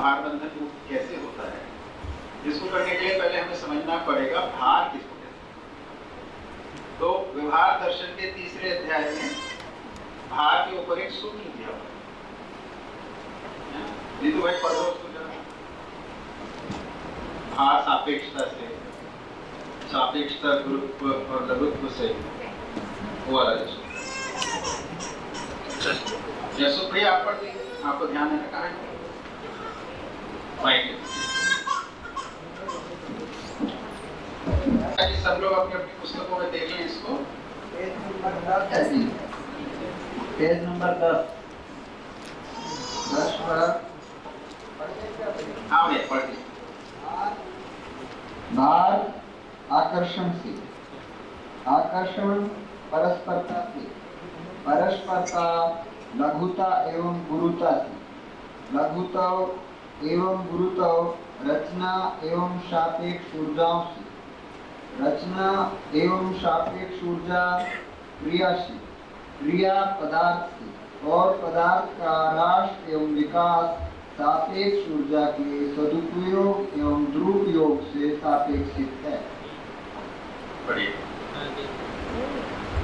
भार बंधन मुक्त कैसे होता है, इसको करने के लिए पहले हमें समझना पड़ेगा भार किसको कहते हैं। तो व्यवहार दर्शन के तीसरे अध्याय में भार के ऊपर एक सूत्र दिया हुआ है। नीतू भाई पढ़ो उसको जरा। भार सापेक्षता से, सापेक्षता गुरुत्व और लघुत्व से वो वाला जैसे भैया आप पढ़ देंगे, आपको ध्यान देना कहाँ है माइक। सब लोग अपनी अपनी पुस्तकों में देख लें इसको। पेज नंबर 10 हाँ भैया पढ़ दीजिए। भार आकर्षण से, आकर्षण परस्परता से, परस्परता लघुता एवं गुरुता से, लघुता एवं गुरुता रचना एवं सापेक्ष ऊर्जाओं से, रचना एवं सापेक्ष ऊर्जा क्रिया से, क्रिया पदार्थ से और पदार्थ का ह्रास एवं विकास सापेक्ष ऊर्जा के सदुपयोग एवं दुरुपयोग से सापेक्षित है। बढ़िया।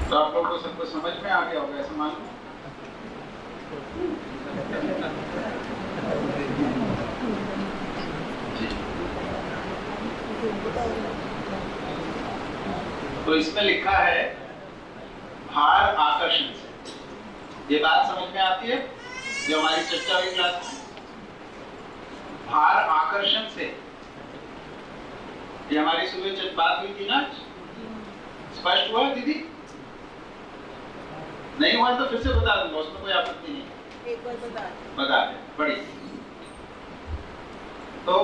तो आप लोगों को सबको समझ में आ गया होगा ऐसा मालूम। तो इसमें लिखा है भार आकर्षण से। ये बात समझ में आती है जो हमारी चर्चा हुई क्लास में। भार आकर्षण से, ये हमारी सुबह बात हुई थी ना, स्पष्ट हुआ दीदी? नहीं हुआ तो फिर से बता दूंगा, उसमें कोई आपत्ति नहीं। एक बार बता दे। बड़ी तो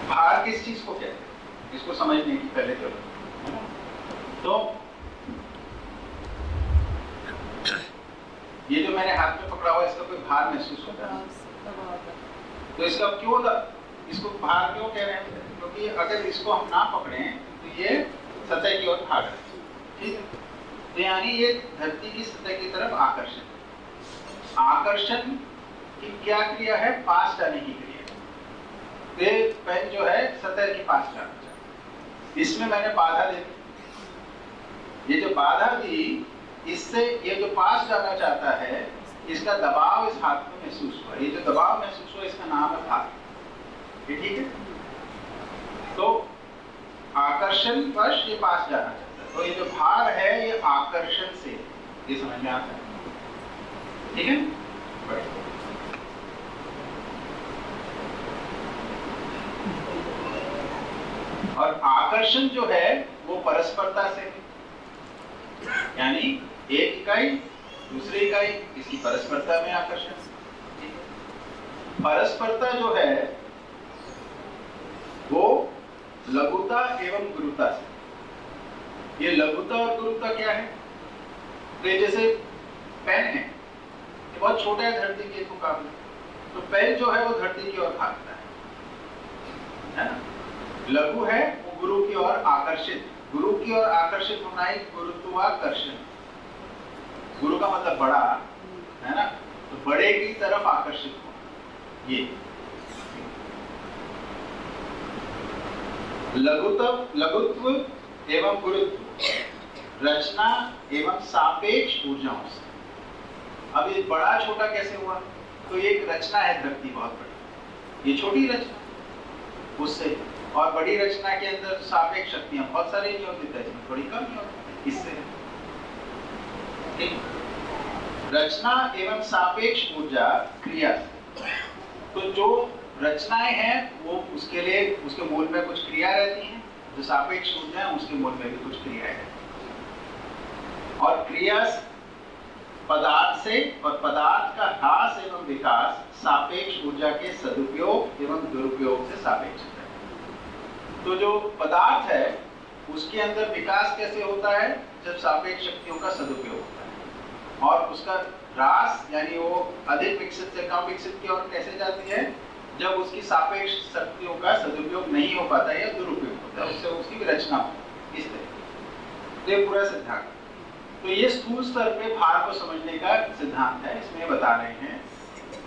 भार किस चीज को कहते हैं इसको समझने की पहले तो ये जो मैंने हाथ में पकड़ा हुआ इसका कोई भार महसूस होता है? तो इसका क्यों इसको भार क्यों कह रहे हैं? क्योंकि अगर इसको हम ना पकड़ें तो ये सतह की ओर भाग रहे हैं, ठीक है? तो यानी ये धरती की सतह की तरफ आकर्षण, आकर्षण की क्या क्रिया है? पास जाने की क्रिया। ये पेन जो है सतह के पास जाना चाहिए, इसमें मैंने बाधा दे दी। ये जो बाधा दी, इससे ये जो पास जाना चाहता है इसका दबाव इस हाथ में महसूस हुआ। ये जो दबाव महसूस हुआ इसका नाम है भार। ठीक है? तो आकर्षण वश ये पास जाना चाहता है, तो ये जो भार है ये आकर्षण से, ये समझ में आता है? ठीक है? और आकर्षण जो है वो परस्परता से, यानी एक इकाई दूसरी इकाई, इसकी परस्परता में आकर्षण। परस्परता जो है वो लघुता एवं गुरुता से। ये लघुता और गुरुता क्या है? तो ये जैसे पेन है, ये बहुत छोटा है धरती के मुकाबले, तो पेन जो है वो धरती की ओर भागता है ना? लघु है वो गुरु की ओर आकर्षित, गुरु की ओर आकर्षित होना है गुरुत्वाकर्षण। गुरु का मतलब बड़ा है ना, तो बड़े की तरफ आकर्षित होना। ये लघुत्व एवं गुरुत्व रचना एवं सापेक्ष ऊर्जाओं से। अब ये बड़ा छोटा कैसे हुआ? तो ये एक रचना है धरती बहुत बड़ी, ये छोटी रचना उससे, और बड़ी रचना के अंदर सापेक्ष शक्तियां बहुत सारी नियोजित है, इसमें थोड़ी कम नियोजित इससे। रचना एवं सापेक्ष ऊर्जा क्रिया। तो जो रचनाएं हैं वो उसके लिए उसके मूल में कुछ क्रिया रहती है, जो सापेक्ष ऊर्जा है उसके मूल में भी कुछ क्रिया है। और क्रिया पदार्थ से, और पदार्थ का ह्रास एवं विकास सापेक्ष ऊर्जा के सदुपयोग एवं दुरुपयोग से सापेक्ष है। तो जो पदार्थ है उसके अंदर विकास कैसे होता है? जब सापेक्ष शक्तियों का सदुपयोग होता है, और उसका ह्रास यानी वो अधिक विकसित से कम विकसित की ओर कैसे जाती है? जब उसकी सापेक्ष शक्तियों का सदुपयोग नहीं हो पाता है या दुरुपयोग होता है, उससे उसकी रचना होती है। इस तरह ये पूरा सिद्धांत। तो ये स्थूल स्तर पे भार को समझने का सिद्धांत है। इसमें बता रहे हैं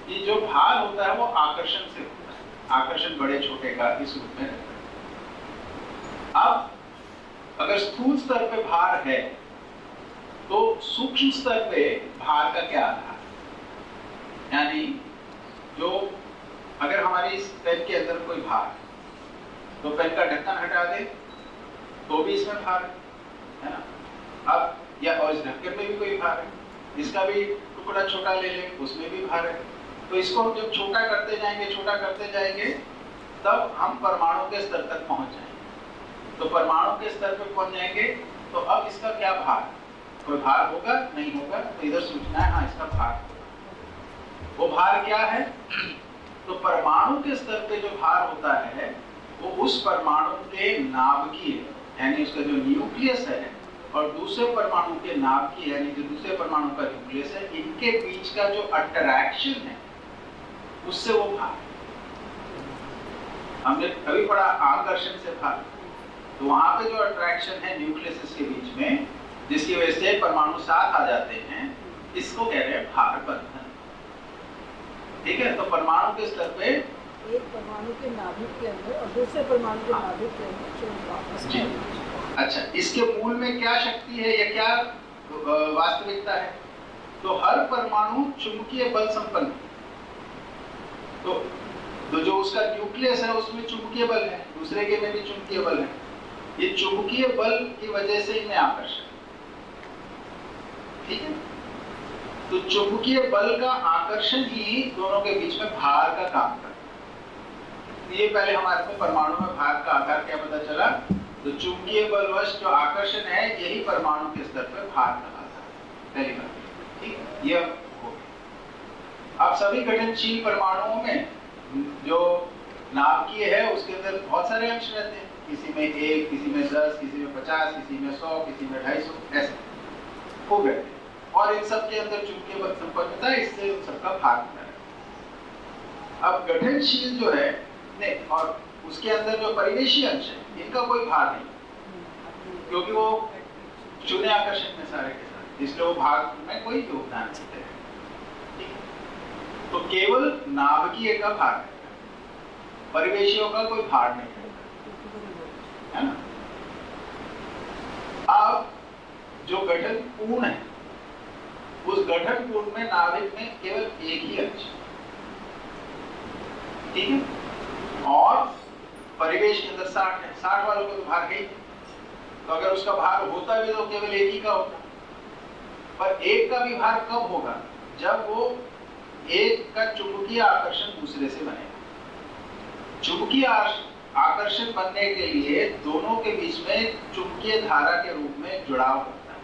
कि जो भार होता है वो आकर्षण से होता है, आकर्षण बड़े छोटे का इस रूप में रहता है। अब अगर स्थूल स्तर पे भार है तो सूक्ष्म स्तर पे भार का क्या आधार, यानी जो अगर हमारी इस पेन के अंदर कोई भार तो पेन का ढक्कन हटा दे तो भी इसमें भार है ना। अब या और इस ढक्कन में भी कोई भार है, इसका भी टुकड़ा छोटा ले लें उसमें भी भार है। तो इसको हम जब छोटा करते जाएंगे तब हम परमाणु के स्तर तक पहुंच जाएंगे। तो परमाणु के स्तर पर पहुंच जाएंगे तो अब इसका क्या भार, कोई भार होगा नहीं होगा, तो इधर सोचना है हाँ इसका भार होगा। वो भार क्या है, तो परमाणु के स्तर पे जो भार होता है वो उस परमाणु के नाभिकीय यानी उसका जो न्यूक्लियस है और दूसरे परमाणु के नाभिकीय यानी जो दूसरे परमाणु का न्यूक्लियस है, इनके बीच का जो अट्रैक्शन है उससे वो भार। हमने कभी पढ़ा आकर्षण से भार, तो वहां पे जो अट्रैक्शन है न्यूक्लियस के बीच में जिसकी वजह से परमाणु साथ आ जाते हैं, इसको कह रहे हैं भार बंधन। ठीक है, तो परमाणु के स्तर पे एक परमाणु के नाभिक के अंदर और दूसरे परमाणु के नाभिक के अंदर जो वापस जी। अच्छा, इसके मूल में क्या शक्ति है या क्या वास्तविकता है, तो हर परमाणु चुंबकीय बल संपन्न है। तो जो उसका न्यूक्लियस है उसमें चुंबकीय बल है, दूसरे के में भी चुंबकीय बल है। ये चुंबकीय बल की वजह से इनमें आकर्षण, ठीक है। तो चुंबकीय बल का आकर्षण ही दोनों के बीच में भार का काम करता है। ये पहले हमारे को परमाणु में भार का आधार क्या पता चला, तो चुंबकीय बलवश जो आकर्षण है यही परमाणु के स्तर पर भार का आधार है, पहली बात। ठीक है, ये हो गया। अब सभी गठनशील परमाणुओं में जो नाभिकीय है उसके अंदर बहुत सारे अंश रहते हैं, किसी में 1, किसी में 10, किसी में 50, किसी में 100, किसी में 250, ऐसे हो गए। और इन सब के अंदर चुंबकीय बल संपन्नता है, इससे उन सबका भार होता है। अब गठनशील जो है नहीं, और उसके अंदर जो परिवेशी अंश है इनका कोई भार नहीं, क्योंकि वो शून्य आकर्षण में सारे के साथ, इसलिए वो भार में कोई योगदान नहीं देते। तो केवल नाभिकीय का भार है, परिवेशियों का कोई भार नहीं है ना। अब जो गठन पूर्ण है उस गठन पूर्ण में नाभिक में केवल एक ही अंश, ठीक है, और परिवेश के अंदर 60 है, 60 वालों को तो भार है ही। तो अगर उसका भार होता भी तो केवल एक ही का होता, पर एक का भी भार कब होगा, जब वो एक का चुंबकीय आकर्षण दूसरे से बनेगा। चुंबकीय आकर्षण बनने के लिए दोनों के बीच में चुंबकीय धारा के रूप में जुड़ाव होता है,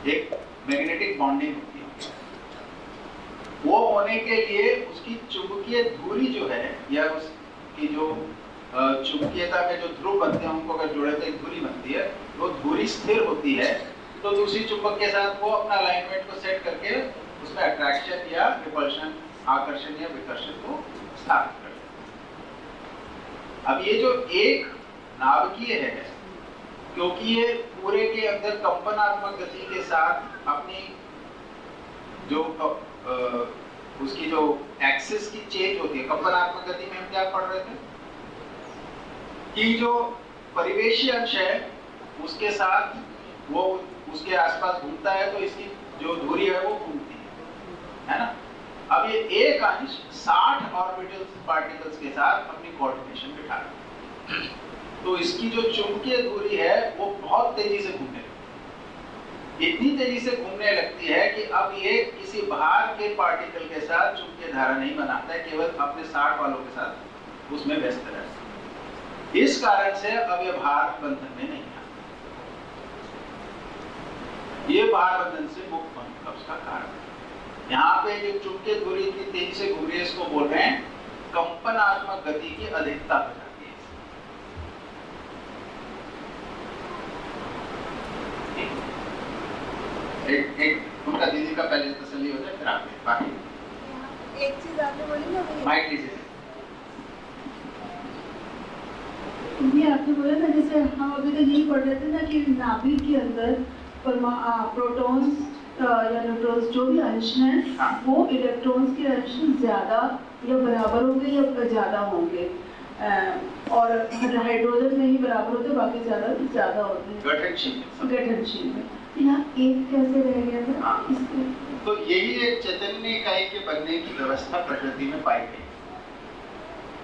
एक मैग्नेटिक बॉन्डिंग होती है। वो होने के लिए उसकी चुंबकीय धुरी जो है या उसकी जो चुंबकीयता के जो ध्रुव बनते हैं उनको अगर जोड़े तो एक धुरी बनती है, वो धुरी स्थिर होती है तो दूसरी चुंबक के साथ वो अपना अलाइनमेंट को सेट करके उसमें अट्रैक्शन या रिपल्शन, आकर्षण या विकर्षण को स्थापित करते हैं। अब ये जो एक नाभिकीय है, क्योंकि ये पूरे के अंदर कंपनात्मक गति के साथ अपनी जो उसकी जो एक्सिस की चेंज होती है, कंपनात्मक गति में हम क्या पढ़ रहे थे कि जो परिवेशी अंश है उसके साथ वो उसके आसपास घूमता है, तो इसकी जो धुरी है वो घूमती है ना। अब ये एक अंश 60 ऑर्बिटल्स पार्टिकल्स के साथ अपनी कोऑर्डिनेशन बिठा रहा है, तो इसकी जो चुंबकीय धुरी है वो बहुत तेजी से घूमने लगती है। इतनी तेजी से घूमने लगती है कि अब ये किसी बाहर के पार्टिकल के साथ चुंबकीय धारा नहीं बनाता है, केवल अपने 60 वालों के साथ उसमें व्यस्त रहता है। इस कारण से अब ये भार बंधन में नहीं आता। ये भार बंधन से मुक्त होने का उसका कारण है। यहाँ पे जो चुंबकीय धुरी इतनी तेजी से घूम रही है, इसको बोल रहे हैं कंपनात्मक गति की अधिकता हो जाती है। एक उनका दीदी का पहले तसल्ली हो जाए, फिर आप बाकी एक चीज आपने बोली ना, माइक लीजिए। आपने बोला ना, जैसे हम अभी तक यही पढ़ रहे थे ना कि नाभिक के अंदर प्रोटॉन्स या न्यूट्रॉन्स जो भी अंश हैं हाँ। वो इलेक्ट्रॉन्स के अंश ज्यादा या बराबर होंगे या ज्यादा होंगे, और हाइड्रोजन में ही बराबर होते, बाकी ज्यादा होते हैं गठनशील में। यहाँ एक कैसे रह गया था? हाँ। इसके तो यही एक चैतन्य इकाई के बनने की व्यवस्था प्रकृति में पाई गई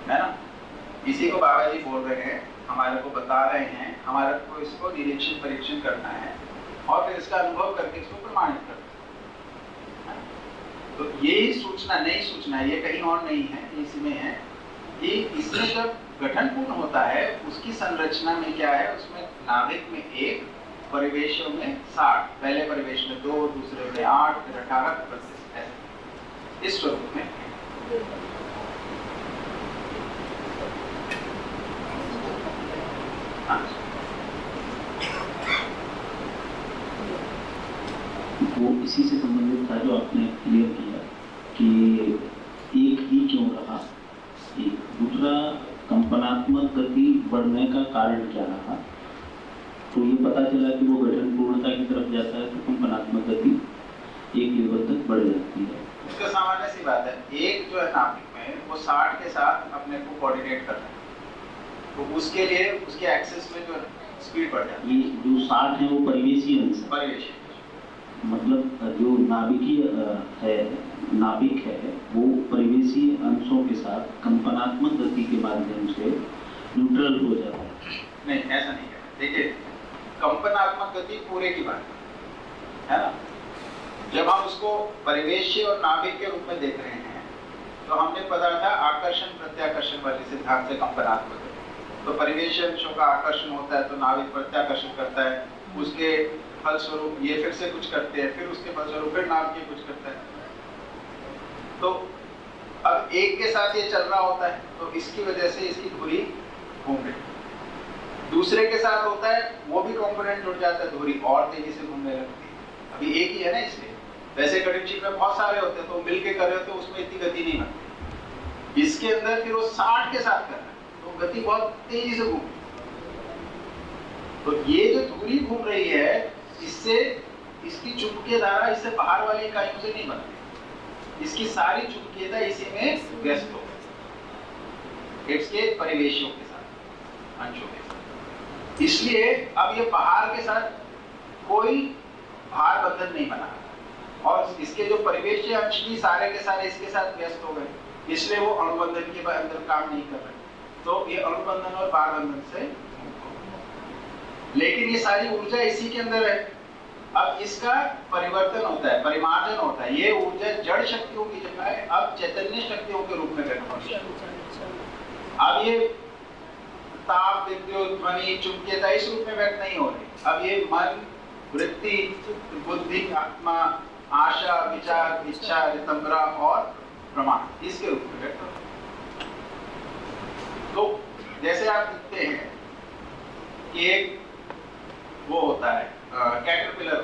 है ना। इसी को बाबा जी बोल रहे हैं, हमारे को बता रहे हैं, हमारे को इसको निरीक्षण परीक्षण करना है और फिर इसका अनुभव करके इसको प्रमाणित करना है। तो यही सूचना, नई सूचना, ये कहीं और नहीं है, इसमें है कि इसमें जब गठन पूर्ण होता है उसकी संरचना में क्या है, उसमें नाभिक में 1, परिवेशों में 60, पहले परिवेश में 2, दूसरे में 8, फिर 18, 25 ऐसे इस स्वरूप में। हाँ। वो इसी से संबंधित था जो आपने क्लियर किया कि एक ही क्यों रहा, एक दूसरा कंपनात्मक गति बढ़ने का कारण क्या रहा। तो ये पता चला कि वो गठन पूर्णता की तरफ जाता है तो कंपनात्मक गति एक लेवल तक बढ़ जाती है। उसका सामान्य सी बात है, एक जो है नाभिक में वो 60 के साथ अपने को कोऑर्डिनेट कर रहा है, तो उसके लिए उसके एक्सेस में जो स्पीड बढ़ जाती है। ये जो 60 है वो परिवेशी अंश है, परिवेश मतलब जो नाभिक है वो परिवेशी अंशों के साथ कंपनात्मक गति के माध्यम से न्यूट्रल हो जाता है। नहीं, ऐसा नहीं है। देखिए, कंपनात्मक गति पूरे की बात है ना। जब हम उसको परिवेशी और नाभिक के रूप में देख रहे हैं तो हमने पता था आकर्षण प्रत्याकर्षण वाले सिद्धांत से कंपनात्मक गति। तो परिवेशी अंशों का आकर्षण होता है तो नाभिक प्रत्याकर्षण करता है, उसके फलस्वरूप ये फिर से कुछ करते हैं, फिर उसके फलस्वरूप फिर नाभिक कुछ करता है। तो अब एक के साथ ये चल रहा होता है तो इसकी वजह से इसकी धुरी घूम रही, दूसरे के साथ होता है वो भी कंपोनेंट जुड़ जाता है, धुरी और तेजी से घूमने लगती है। अभी एक ही है ना, इसलिए वैसे गठनशील में बहुत सारे होते हैं तो मिलके कर रहे हो तो उसमें इतनी गति नहीं बनती। इसके अंदर फिर वो 60 के साथ कर रहा है तो गति बहुत तेजी से घूम। तो ये जो धुरी घूम रही है इससे इसकी चुंबकीय धारा इससे बाहर वाली इकाइयों से नहीं बनती, इसकी सारी चुंबकीयता इसी में व्यस्त हो इसके परिवेशियों के साथ, अंशों के साथ। इसलिए अब ये बाहर के साथ कोई भार बंधन नहीं बना और इसके जो परिवेशीय अंश भी सारे के सारे इसके साथ व्यस्त हो गए, इसलिए वो अणुबंधन के अंदर काम नहीं कर रहे। तो ये अणुबंधन और बार बंधन से, लेकिन ये सारी ऊर्जा इसी के अंदर है। अब इसका परिवर्तन होता है, परिमार्जन होता है। ये ऊर्जा जड़ शक्तियों की जगह अब चैतन्य शक्तियों के रूप में व्यक्त होती है। अब ये ताप, विद्युत, ध्वनि, चुंबकीयता इस रूप में व्यक्त नहीं हो रही। अब ये मन, वृत्ति, बुद्धि, आत्मा, आशा, विचार, इच्छा, रितंबरा और प्रमाण इसके रूप में व्यक्त होती है। तो जैसे आप देखते हैं कि एक वो होता है कैटरपिलर,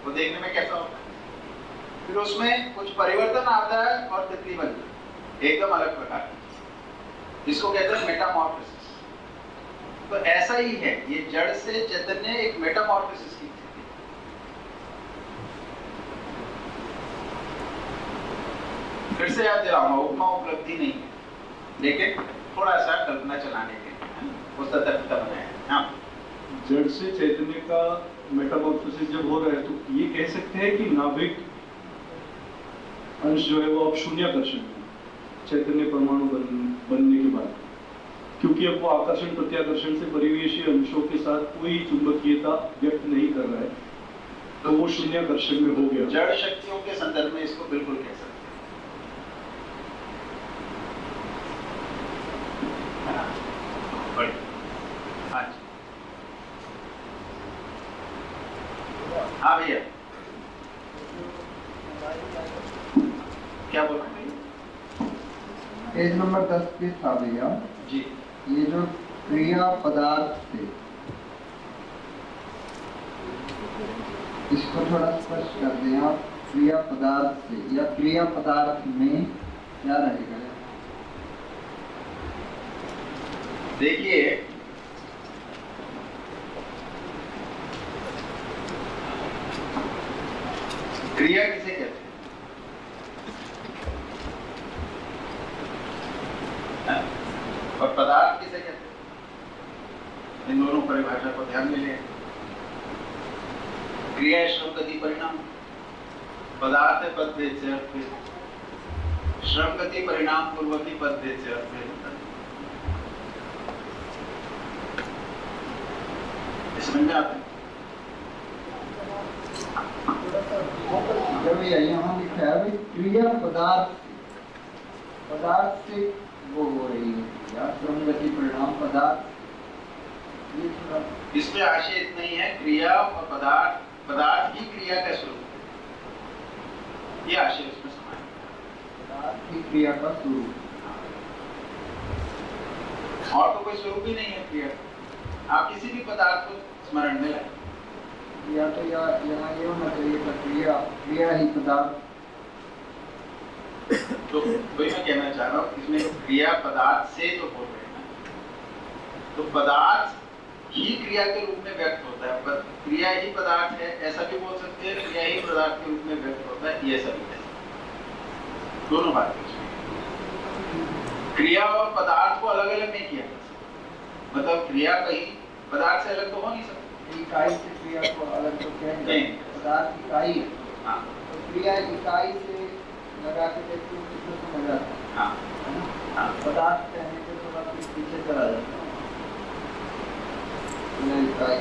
वो देखने में कैसा होता है, फिर उसमें कुछ परिवर्तन आता है और तितली बनती है एकदम अलग प्रकार, जिसको कहते हैं मेटामॉर्फोसिस। तो ऐसा ही है, ये जड़ से चैतन्य एक मेटामॉर्फोसिस की स्थिति। फिर से याद दिलाऊंगा, उपमा उपलब्धि नहीं है, लेकिन थोड़ा सा कल्पना चलाने के लिए वो सतर्कता बनाया है। हाँ, जड़ से चैतन्य का मेटामॉर्फोसिस जब हो रहा है तो ये कह सकते हैं कि नाभिक अंश जो है वो अब शून्याकर्षण है चैतन्य परमाणु बनने के बाद, क्योंकि अब वो आकर्षण प्रत्याकर्षण से परिवेशीय अंशों के साथ कोई चुंबकीयता व्यक्त नहीं कर रहा है, तो वो शून्याकर्षण में हो गया। जड़ शक्तियों के संदर्भ में इसको बिल्कुल कह सकते हैं। हाँ भैया, क्या बोल रहे हैं? पेज नंबर 10 पे था भैया जी, ये जो क्रिया पदार्थ थे, इसको थोड़ा स्पष्ट कर दें आप। क्रिया पदार्थ से या क्रिया पदार्थ में क्या रहेगा? देखिए क्रिया किसे कहते हैं? और पदार्थ किसे कहते हैं? इन दोनों परिभाषा को ध्यान में लें। क्रिया है श्रम गति परिणाम, पदार्थ है पद भेद से अर्थ भेद। श्रम गति परिणाम पूर्वक ही पद भेद से अर्थ भेद होता है। समझ में आता है? जब यहाँ लिखा है भाई क्रिया पदार्थ से वो हो रही है या श्रम गति परिणाम पदार्थ, ये थोड़ा इसमें आशय इतना ही है, क्रिया और पदार्थ ही क्रिया का स्वरूप है, ये आशय इसमें समाया है। पदार्थ की क्रिया का स्वरूप, और तो कोई स्वरूप ही नहीं है क्रिया का। आप किसी भी पदार्थ को स्मरण में लाए, या तो यहाँ ये होना चाहिए था क्रिया ही पदार्थ। तो वही मैं कहना चाह रहा हूँ, इसमें क्रिया पदार्थ से जो बोल रहे हैं ना, तो पदार्थ ही क्रिया के रूप में व्यक्त होता है। क्रिया ही पदार्थ है ऐसा भी बोल सकते हैं, क्रिया ही पदार्थ के रूप में व्यक्त होता है ये सभी है। दोनों बातें उसमें। क्रिया और पदार्थ को अलग अलग नहीं किया जा सकता, मतलब क्रिया कहीं पदार्थ से अलग तो हो नहीं सकती। इकाई से क्रिया को अलग तो कहेंगे, पदार्थ इकाई है। हाँ तो क्रिया इकाई से लगा के देखते हैं कितना समझ आता है हाँ ना? हाँ। पदार्थ कहने के थोड़ा कुछ पीछे चला जाता है। इकाई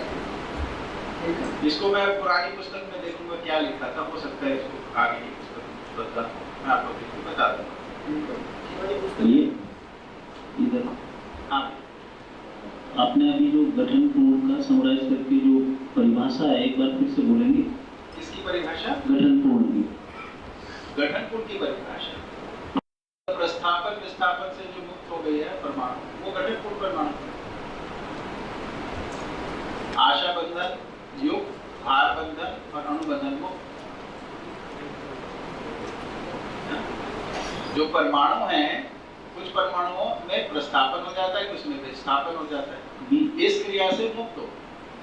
ठीक है। इसको मैं पुरानी पुस्तक में देखूंगा क्या लिखा था, हो सकता है इसको आगे इसको बदला, मैं आपको बता दूंगा। ठीक है। ये इधर हाँ आपने अभी जो गठन पूर्ण का समराइज करके जो परिभाषा है एक बार फिर से बोलेंगे? किसकी परिभाषा? गठन पूर्ण की। गठन पूर्ण की परिभाषा प्रस्थापन विस्थापन से जो मुक्त हो गई है परमाणु, वो गठन पूर्ण परमाणु है। आशा बंधन, युग, भार बंधन और अणुबंधन मुक्त। जो परमाणु हैं, कुछ परमाणुओं में प्रस्थापन हो जाता है, कुछ में विस्थापन हो जाता है, इस क्रिया से मुक्त हो।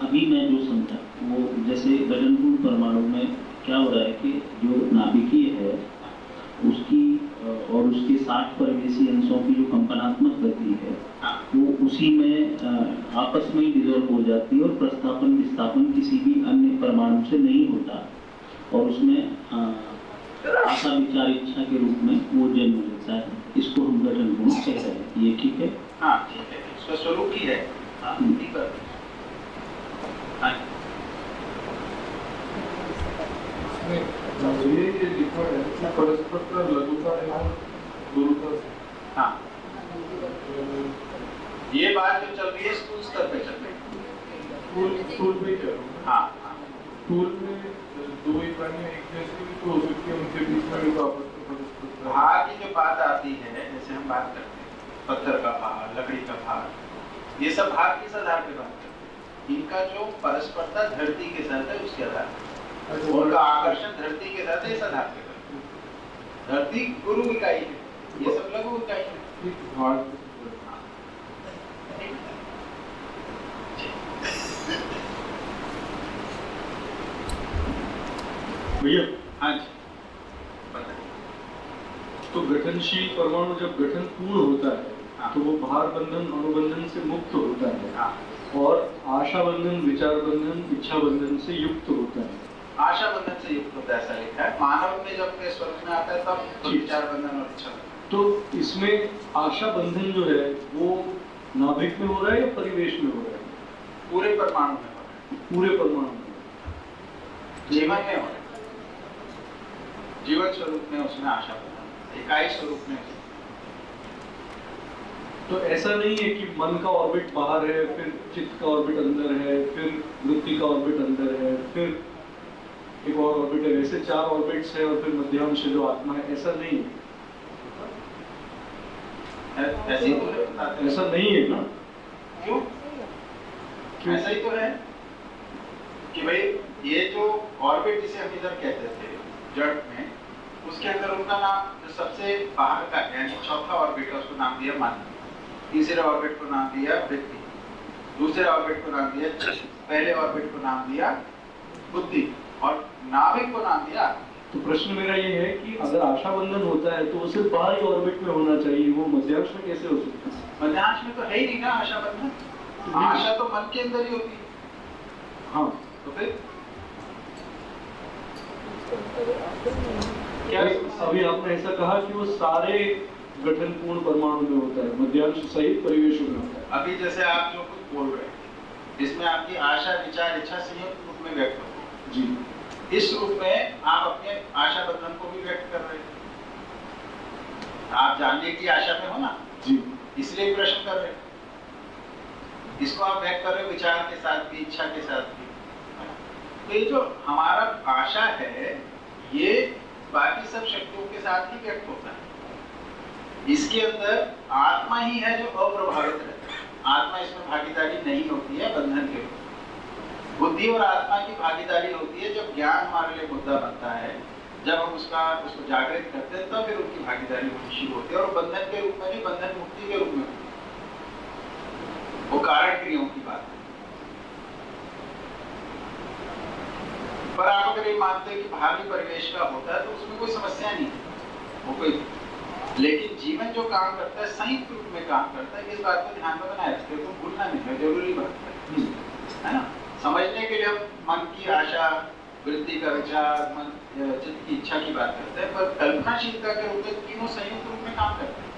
अभी मैं जो समझा वो जैसे गठन पूर्ण परमाणु में क्या हो रहा है कि जो नाभिकीय है उसकी और उसके 60 परिवेशी अंशों की जो कंपनात्मक गति है वो उसी में आपस में ही डिजोल्व हो जाती है और प्रस्थापन विस्थापन किसी भी अन्य परमाणु से नहीं होता और उसमें आशा विचार इच्छा के रूप में वो जन्म लेता है। इसको हम गठन पूर्ण कह रहे हैं, ये ठीक है? हाँ ठीक है, इसका स्वरूप ही है। हाँ ठीक है। हाँ ये लिखा है कि परस्पर का लघुता एवं गुरुता से। हाँ ये बात जो चल रही है स्कूल स्तर पे चल रही है। स्कूल पे क्या? हाँ हाँ स्कूल में दो इकाइयां एक जैसी भी तो हो सकती है, उनके बीच में भी आपस में परस्पर भार की जो बात आती है, जैसे हम बात करते हैं पत्थर का भार, लकड़ी का भार, ये सब भार किस आधार पे बात करते हैं? इनका जो परस्परता धरती के साथ है उसके आधार पर, उनका आकर्षण धरती के साथ है इस आधार पे करते हैं। धरती गुरु इकाई है, ये सब लघु इकाई है। भार भैया। हाँ जी बताइए। तो गठनशील परमाणु जब गठन पूर्ण होता है हाँ। तो वो भार बंधन अणुबंधन से मुक्त होता है हाँ। और आशा बंधन विचार बंधन इच्छा बंधन से युक्त होता है। आशा बंधन से युक्त होता है ऐसा लिखा है। मानव में जब के स्वरूप में आता है तब विचार बंधन और इच्छा बंधन। तो इसमें आशा बंधन जो है वो नाभिक में हो रहा है या परिवेश में हो रहा है? पूरे परमाणु में हो रहा है, पूरे परमाणु में। जीवन में हो रहा है, जीवन स्वरूप में उसमें आशा बंधन, इकाई स्वरूप में। तो ऐसा नहीं है कि मन का ऑर्बिट बाहर है, फिर चित्त का ऑर्बिट अंदर है, फिर वृत्ति का ऑर्बिट अंदर है, फिर एक और ऑर्बिट है, ऐसे 4 ऑर्बिट्स है और फिर मध्यांश जो आत्मा है, ऐसा नहीं है। ऐसे ही तो बताते हैं। ऐसा नहीं है ना? क्यों? ऐसा ही तो है कि भाई ये जो ऑर्बिट जिसे हम इधर कहते थे जड़ में, उसके अंदर उनका नाम जो सबसे बाहर का यानी चौथा ऑर्बिट है उसको नाम दिया मन, तीसरे ऑर्बिट को नाम दिया वृत्ति, दूसरे ऑर्बिट को नाम दिया चित्त, पहले ऑर्बिट को नाम दिया बुद्धि और नाभिक को नाम दिया तो प्रश्न मेरा ये है कि अगर आशा बंधन होता है तो उसे बाहरी ऑर्बिट में होना चाहिए, वो मध्यांश में कैसे हो सकता है? मध्यांश में तो है ही नहीं ना आशा बंधन, आशा तो मन के अंदर ही होती है। हाँ, तो फिर क्या अभी आपने ऐसा कहा कि वो सारे गठन पूर्ण परमाणु में होता है, मध्यांश सहित परिवेशों में होता है। अभी जैसे आप जो कुछ बोल रहे हैं इसमें आपकी आशा विचार इच्छा संयुक्त रूप में व्यक्त होती है। जी, इस रूप में आप अपने आशा बंधन को भी व्यक्त कर रहे हैं। आप जानने की आशा में हो ना, जी, इसलिए प्रश्न कर रहे हैं। इसको आप व्यक्त कर रहे हो विचार के साथ भी, इच्छा के साथ भी। तो ये जो हमारा आशा है ये बाकी सब शक्तियों के साथ ही व्यक्त होता है। इसके अंदर आत्मा ही है जो अप्रभावित रहता है। आत्मा इसमें भागीदारी नहीं होती है बंधन के रूप में। बुद्धि और आत्मा की भागीदारी होती है जब ज्ञान हमारे लिए मुद्दा बनता है, जब हम उसको जागृत करते हैं तब फिर उनकी भागीदारी होनी शुरू होती है। और बंधन के रूप में नहीं, बंधन मुक्ति के रूप में होती है। वो कारण क्रियाओं की बात है। पर आप अगर ये मानते हैं कि बाहरी परिवेश का होता है तो उसमें कोई समस्या नहीं है, वो कोई। लेकिन जीवन जो काम करता है संयुक्त रूप में काम करता है, इस बात को ध्यान में बनाए रखते हो, तो भूलना नहीं है, जरूरी बात है ना। समझने के लिए हम मन की आशा, वृत्ति का विचार, मन चित्त की इच्छा की बात करते हैं, पर कल्पनाशीलता के रूप में तीनों संयुक्त रूप में काम करते हैं।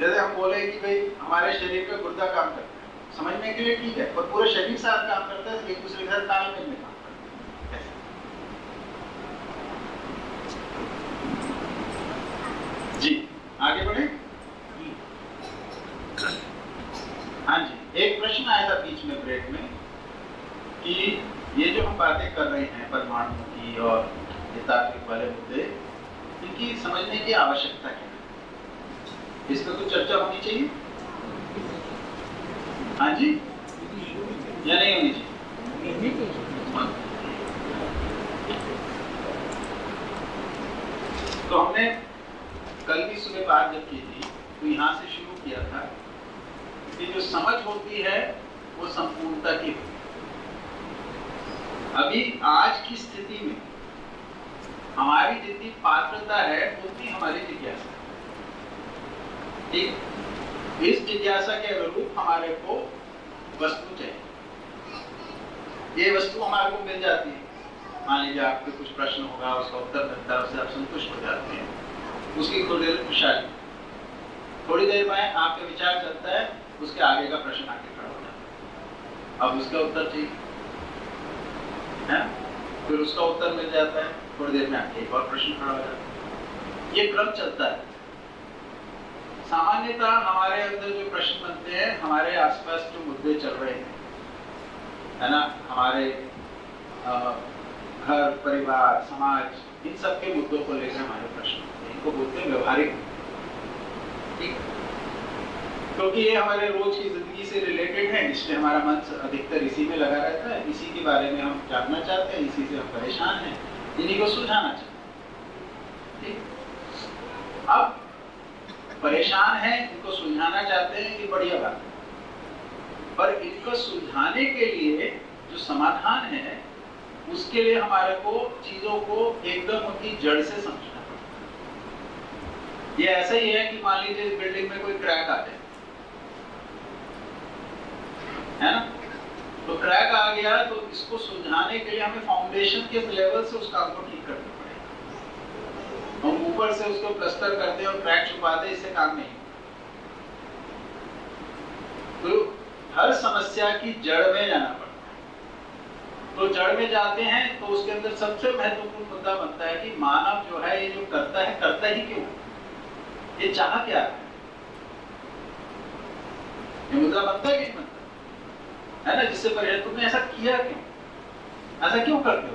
जैसे हम बोले कि भाई हमारे शरीर का गुर्दा काम करता है, समझने के लिए ठीक है, पर पूरा शरीर साथ काम करता है, एक दूसरे के साथ तालमेल में काम करता है। जी आगे बढ़े। हाँ जी, एक प्रश्न आया था बीच में ब्रेक में कि ये जो हम बातें कर रहे हैं परमाणु की और ये तात्विक वाले मुद्दे, इनकी समझने की आवश्यकता क्या है? इस पर कुछ चर्चा होनी चाहिए? हाँ जी, या नहीं होनी चाहिए? तो हमने कल भी सुबह बात जब की थी तो यहाँ से शुरू किया था कि जो समझ होती है वो संपूर्णता की होती है। अभी आज की स्थिति में हमारी जितनी पात्रता है उतनी हमारी जिज्ञासा है। ठीक, इस जिज्ञासा के अनुरूप हमारे को वस्तु चाहिए। ये वस्तु हमारे को मिल जाती है। मान लीजिए आपके कुछ प्रश्न होगा, उसका उत्तर मिलता है, उससे आप संतुष्ट हो जाते हैं, उसकी थोड़ी देर खुशहाली। थोड़ी देर में आपका विचार चलता है, उसके आगे का प्रश्न आके खड़ा हो जाता है, अब उसका उत्तर चाहिए है, फिर उसका उत्तर मिल जाता है, थोड़ी देर में आके एक और प्रश्न खड़ा हो जाता है। ये क्रम चलता है। सामान्यतः हमारे अंदर जो प्रश्न बनते हैं, हमारे आसपास जो मुद्दे चल रहे हैं, है ना, हमारे घर, परिवार, समाज, इन सब के मुद्दों को लेकर हमारे प्रश्न होते हैं। इनको बोलते हैं व्यवहारिक। ठीक, क्योंकि ये हमारे रोज की जिंदगी से रिलेटेड है, इसलिए हमारा मन अधिकतर इसी में लगा रहता है। इसी के बारे में हम जानना चाहते हैं, इसी से हम परेशान हैं, इन्हीं को सुलझाना चाहते हैं। ठीक, अब परेशान हैं, इनको सुलझाना चाहते हैं, ये बढ़िया बात है। पर इनको सुलझाने के लिए जो समाधान है, उसके लिए हमारे को चीजों को एकदम उनकी जड़ से समझना पड़ता है। ये ऐसा ही है कि मान लीजिए इस बिल्डिंग में कोई क्रैक आ जाए, है ना, तो क्रैक आ गया तो इसको सुलझाने के लिए हमें फाउंडेशन के लेवल से उस काम को ठीक करना पड़ेगा। हम ऊपर से उसको प्लास्टर कर दें और क्रैक छुपा दें, इससे काम नहीं। तो हर समस्या की जड़ में जाना पड़ता है। तो जड़ में जाते हैं तो उसके अंदर सबसे महत्वपूर्ण मुद्दा बनता है कि मानव जो है, ये जो करता है, करता ही क्यों, ये चाह क्या है? ये मुद्दा बनता है कि नहीं बनता है ना, जिससे परेशान तुमने ऐसा किया क्यों, ऐसा क्यों करते हो?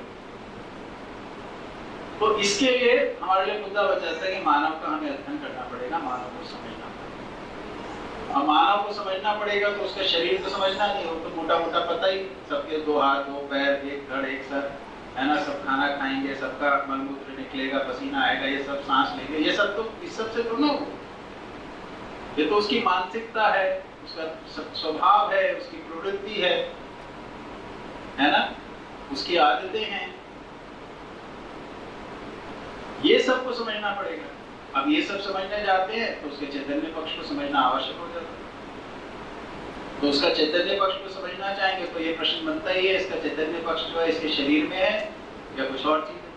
तो इसके लिए हमारे लिए मुद्दा बच जाता है कि मानव का हमें अध्ययन करना पड़ेगा, मानव को समझना पड़ेगा। अब मानव को समझना पड़ेगा तो उसका शरीर तो समझना नहीं हो, तो मोटा मोटा पता ही, सबके 2 हाथ 2 पैर, एक धड़ एक सर, है ना, सब खाना खाएंगे, सबका मलमूत्र निकलेगा, पसीना आएगा, ये सब सांस लेंगे, ये सब तो इस सब से तो ना हो। ये तो उसकी मानसिकता है, उसका स्वभाव है, उसकी प्रवृत्ति है है ना, उसकी आदतें हैं, ये सबको समझना पड़ेगा। अब ये सब समझने जाते हैं तो उसके चैतन्य पक्ष को समझना आवश्यक हो जाता है। तो उसका चैतन्य पक्ष को समझना चाहेंगे तो ये प्रश्न बनता ही है, इसका चैतन्य पक्ष जो है इसके शरीर में है या कुछ और चीज है।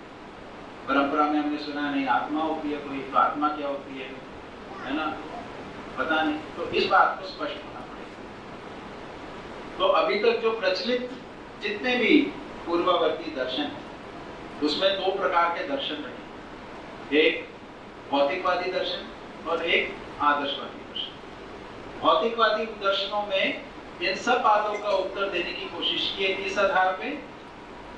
परंपरा में हमने सुना नहीं आत्मा होती है कोई, तो आत्मा क्या होती है ना, पता नहीं। तो इस बात को स्पष्ट होना पड़ेगा। तो अभी तक जो प्रचलित जितने भी पूर्ववर्ती दर्शन है उसमें दो प्रकार के दर्शन रहे, एक भौतिकवादी दर्शन और एक आदर्शवादी दर्शन। भौतिकवादी दर्शनों में इन सब बातों का उत्तर देने की कोशिश की है इस आधार पे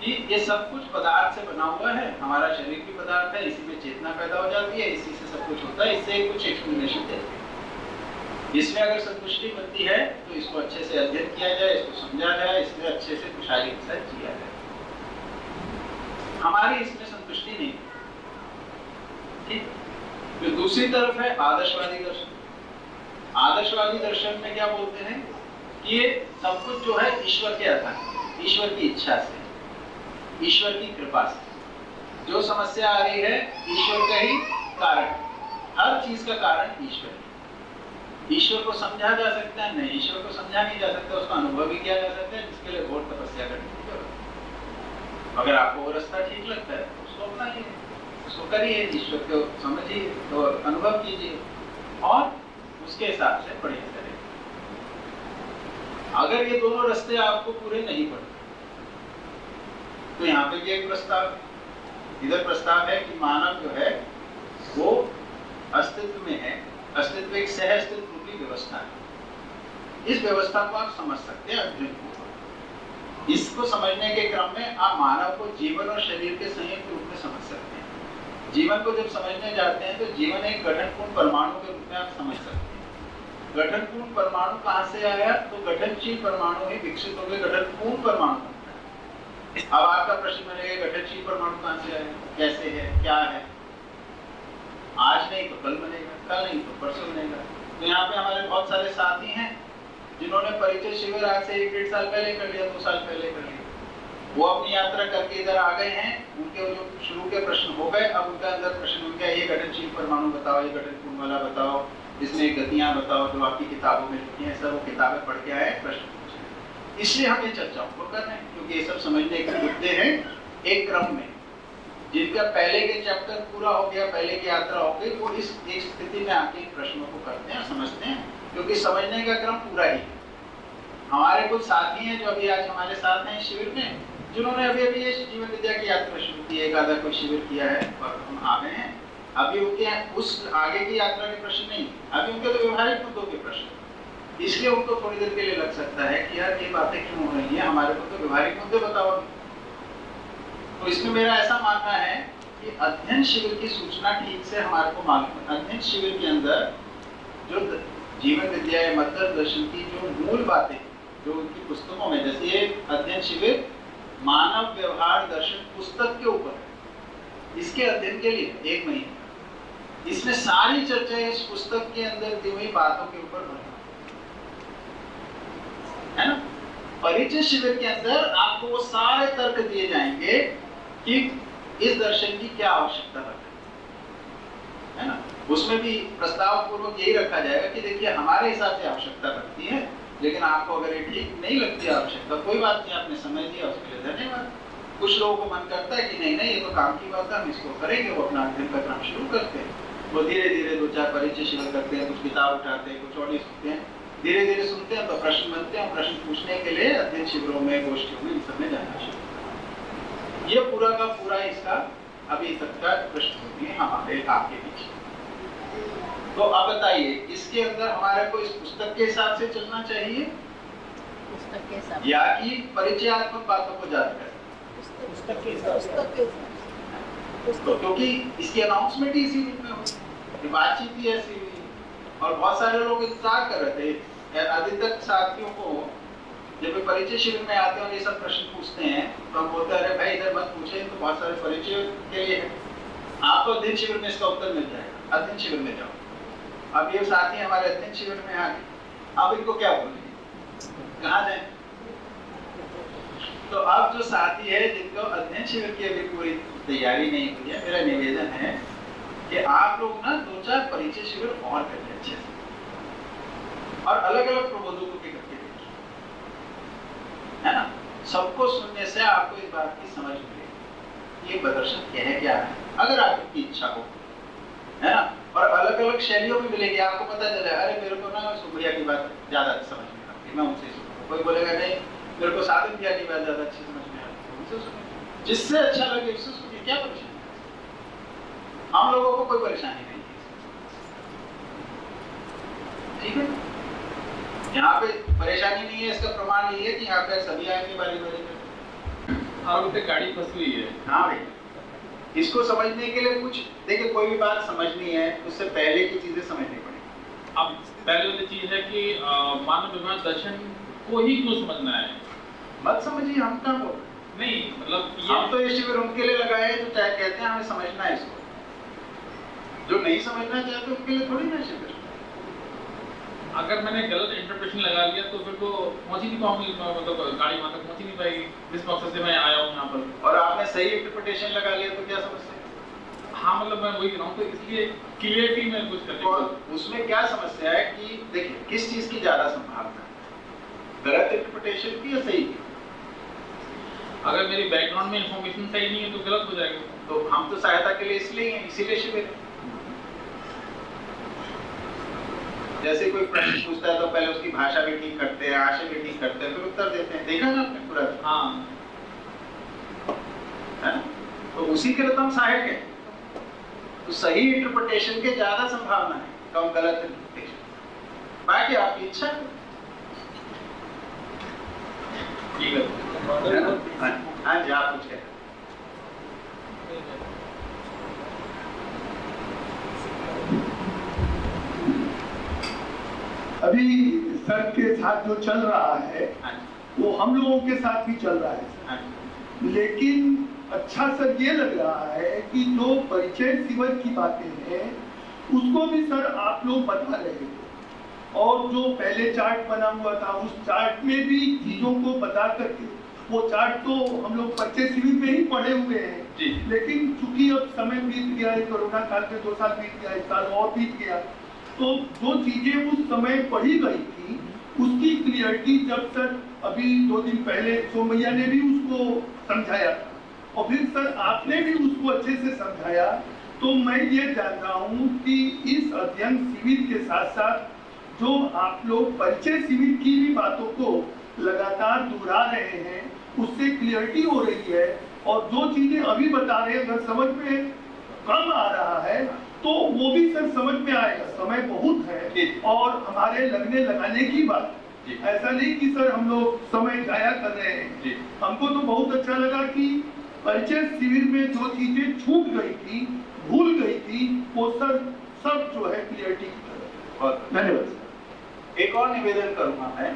कि ये सब कुछ पदार्थ से बना हुआ है, हमारा शरीर भी पदार्थ है, इसी में चेतना पैदा हो जाती है, इसी से सब कुछ होता है, इससे कुछ एक्सप्लेनेशन देते हैं। इसमें अगर संतुष्टि मिलती है तो इसको अच्छे से अध्ययन किया जाए, इसको समझा जाए, इसमें अच्छे से खुशहाली के साथ जिया जाए। हमारी इसमें संतुष्टि नहीं, ठीक। जो दूसरी तरफ है आदर्शवादी दर्शन। आदर्शवादी दर्शन में क्या बोलते हैं कि ये सब कुछ जो है ईश्वर के आधार, ईश्वर की इच्छा से, ईश्वर की कृपा से जो समस्या आ रही है ईश्वर का ही कारण, हर चीज का कारण ईश्वर है। ईश्वर को समझा जा सकता है नहीं, ईश्वर को समझा नहीं जा सकता, उसका अनुभव भी किया जा सकता है, जिसके लिए बहुत तपस्या करनी की जरूरत है। अगर आपको वो रास्ता ठीक लगता है तो उसको अपनाइए, उसको करिए, ईश्वर को समझिए तो अनुभव कीजिए और उसके हिसाब से बढ़िया करिए। अगर ये दोनों रास्ते आपको पूरे नहीं पड़ते तो यहाँ पे भी एक प्रस्ताव, इधर प्रस्ताव है कि मानव जो है वो अस्तित्व में है, अस्तित्व एक सह अस्तित्व रूपी व्यवस्था है। इस व्यवस्था को आप समझ सकते हैं अध्ययन को। इसको समझने के क्रम में आप मानव को जीवन और शरीर के संयुक्त रूप में समझ सकते हैं। जीवन को जब समझने जाते हैं तो जीवन एक गठनपूर्ण परमाणु के रूप में आप समझ सकते हैं। गठनपूर्ण परमाणु कहाँ से आया, तो गठनशील परमाणु ही विकसित हो गए, गठनपूर्ण परमाणु। अब आपका प्रश्न बनेगा गठनशील परमाणु कहां से आया, कैसे है, क्या है। आज नहीं तो कल बनेगा, कल नहीं तो परसों बनेगा। तो यहाँ पे हमारे बहुत सारे साथी हैं जिन्होंने परिचय शिविर आज से 1-1.5 साल पहले कर लिया, 2 साल पहले कर लिया। वो अपनी यात्रा करके इधर आ गए हैं, उनके जो शुरू के प्रश्न हो गए, अब उनका अंदर प्रश्न हो गया ये गठनशील परमाणु बताओ, ये गठनपूर्ण वाला बताओ, इसमें गतियां बताओ जो आपकी किताबों में लिखी हैं, सब वो किताबें पढ़ के आए, प्रश्न। इसलिए हम ये चर्चाओं को कर रहे हैं क्योंकि ये सब समझने के मुद्दे हैं एक क्रम में। जिनका पहले के चैप्टर पूरा हो गया, पहले की यात्रा हो गई, वो इस एक स्थिति में आके प्रश्नों को करते हैं, समझते हैं, क्योंकि समझने का क्रम पूरा ही है। हमारे कुछ साथी हैं जो अभी आज हमारे साथ हैं शिविर में, जिन्होंने अभी अभी ये जीवन विद्या की यात्रा शुरू की, एक आधा कोई शिविर किया है और हम आ गए हैं। अभी उनके उस आगे की यात्रा के प्रश्न नहीं, अभी उनके तो व्यवहारिक मुद्दों के प्रश्न। इसलिए उनको थोड़ी देर के लिए लग सकता है कि यार ये बातें क्यों हो रही है, हमारे को तो व्यवहारिक मुद्दे बताओ। तो इसमें मेरा ऐसा मानना है कि अध्ययन शिविर की सूचना ठीक से हमारे को मालूम है। अध्ययन शिविर के अंदर जो जीवन विद्या या मध्य दर्शन की जो मूल बातें जो उनकी पुस्तकों में, जैसे ये अध्ययन शिविर मानव व्यवहार दर्शन पुस्तक के ऊपर है, इसके अध्ययन के लिए 1 महीने, इसमें सारी चर्चा इस पुस्तक के अंदर दी हुई बातों के ऊपर है ना। परिचय शिविर के अंदर आपको वो सारे तर्क दिए जाएंगे कि इस दर्शन की क्या आवश्यकता है ना। उसमें भी प्रस्ताव पूर्वक यही रखा जाएगा कि देखिए हमारे हिसाब से आवश्यकता लगती है, लेकिन आपको अगर ये ठीक नहीं लगती आवश्यकता, कोई बात नहीं, आपने समय दिया उसके लिए धन्यवाद। कुछ लोगों को मन करता है कि नहीं नहीं ये तो काम की बात है, हम इसको करेंगे, वो अपना अध्ययन का क्रम शुरू करते हैं, वो धीरे धीरे 2-4 परिचय शिविर करते हैं, कुछ किताब उठाते हैं, कुछ ऑडियो सुनते हैं, धीरे धीरे सुनते हैं तो प्रश्न बनते हैं, प्रश्न पूछने के लिए अध्ययन शिविरों में, गोष्ठियों में, इन सब में जाना शुरू। ये पूरा का पूरा इसका अभी तक का पृष्ठभूमि है हमारे आपके पीछे। तो अब बताइए इसके अंदर हमारे को इस पुस्तक के हिसाब से चलना चाहिए पुस्तक के हिसाब या कि परिचयात्मक बातों को याद करें? पुस्तक के हिसाब तो क्योंकि इसकी अनाउंसमेंट ही इसी रूप में हुई, बातचीत ही ऐसी हुई और बहुत सारे लोग इंतजार कर रहे थे। अधिकतर साथियों को जब परिचय शिविर में आते हैं और ये सब प्रश्न पूछते हैं तो हम बोलते हैं अरे भाई इधर मत पूछे, तो बहुत सारे परिचय के लिए है, आपको अध्ययन शिविर में इसका उत्तर मिल जाएगा, अध्ययन शिविर में जाओ। अब ये साथी हमारे अध्ययन शिविर में आ गए, अब इनको क्या बोलेंगे, कहाँ जाए? तो साथी है जिनको अध्ययन शिविर की अभी पूरी तैयारी नहीं हुई है, मेरा निवेदन है कि आप लोग ना 2-4 परिचय शिविर और करिए अच्छे से और अलग अलग प्रबोधकों के करके देखिए, है ना। सबको सुनने से आपको इस बात की समझ मिलेगी ये प्रदर्शन कह क्या है, अगर आपकी इच्छा हो, है ना। और अलग अलग शैलियों में मिलेगी, आपको पता चलेगा अरे मेरे को ना सुभैया की बात ज्यादा समझ में आती है, मैं उनसे सुनूंगा। कोई बोलेगा नहीं मेरे को साधन भैया की बात ज्यादा अच्छी समझ में आती है, उनसे सुनिए, जिससे अच्छा लगे उससे सुनिए, क्या परेशानी है। हम लोगों को कोई परेशानी नहीं है, ठीक है। यहाँ पे परेशानी नहीं है, इसका प्रमाण ये है कि यहाँ पे सभी आएंगे बारी बारी में। और तो गाड़ी फंसी हुई है। हाँ भाई, इसको समझने के लिए कुछ देखिए, कोई भी बात समझनी है उससे पहले की चीजें समझनी पड़ेगी। अब पहले वाली चीज है कि मानव विज्ञान दर्शन को ही क्यों समझना है? मत समझिए, हम क्या बोल नहीं मतलब हम तो ये शिविर उनके लिए लगाए जो चाहे कहते हैं हमें समझना है इसको, जो नहीं समझना चाहते उनके लिए थोड़ी ना शिविर। अगर मैंने गलत इंटरप्रिटेशन लगा लिया तो फिर तो पहुंच ही नहीं पाऊंगी, मतलब गाड़ी वहां तक पहुंच ही नहीं पाएगी जिस मकसद से मैं आया हूँ यहाँ पर। और आपने सही इंटरप्रिटेशन लगा लिया तो क्या समस्या है? हाँ मतलब मैं वही कह रहा हूँ, तो इसलिए क्लियरिटी में कुछ करने और की। उसमें क्या समस्या है कि देखिए किस चीज की ज्यादा संभावना है, गलत इंटरप्रिटेशन की या सही की? अगर मेरी बैकग्राउंड में इंफॉर्मेशन सही नहीं है तो गलत हो जाएगा। तो हम तो सहायता के लिए इसलिए हैं, इसीलिए शिविर है। जैसे कोई प्रश्न पूछता है तो पहले उसकी भाषा भी ठीक करते हैं, आशय भी ठीक करते हैं, फिर उत्तर देते हैं। देखा ना आपने पूरा? हाँ, है ना? तो उसी के लिए तो हम सहायक हैं। तो सही इंटरप्रिटेशन के ज्यादा संभावना है, कम गलत इंटरप्रिटेशन। बाकी आपकी इच्छा है। ठीक है ना? हाँ जी, आप कुछ कह रहे हैं। अभी सर के साथ जो चल रहा है हाँ वो हम लोगों के साथ भी चल रहा है, हाँ लेकिन अच्छा सर ये लग रहा है कि जो परिचय शिविर की बातें हैं उसको भी सर आप लोग बता रहे हैं, और जो पहले चार्ट बना हुआ था उस चार्ट में भी चीजों को बता करके, वो चार्ट तो हम लोग परिचय शिविर में ही पढ़े हुए हैं, लेकिन चूंकि अब समय बीत गया है, कोरोना काल में 2 साल बीत गया, 1 साल और बीत गया, तो जो चीजें उस समय पढ़ी गई थी उसकी क्लियरिटी जब सर अभी 2 दिन पहले सोमैया ने भी उसको समझाया था और फिर सर आपने भी उसको अच्छे से समझाया, तो मैं ये जान रहा हूँ कि इस अध्ययन शिविर के साथ साथ जो आप लोग परिचय शिविर की भी बातों को लगातार दोहरा रहे हैं उससे क्लियरिटी हो रही है, और जो चीजें अभी बता रहे हैं अगर समझ में कम आ रहा है तो वो भी सर समझ में आएगा। समय बहुत है और हमारे लगने लगाने की बात, ऐसा नहीं कि सर हम लोग समय जाया कर रहे हैं। हमको तो बहुत अच्छा लगा कि परिचय शिविर में जो चीजें छूट गई थी, भूल गई थी, वो सर सब जो है क्लियरिटी की तरफ। धन्यवाद। एक और निवेदन करूंगा मैं,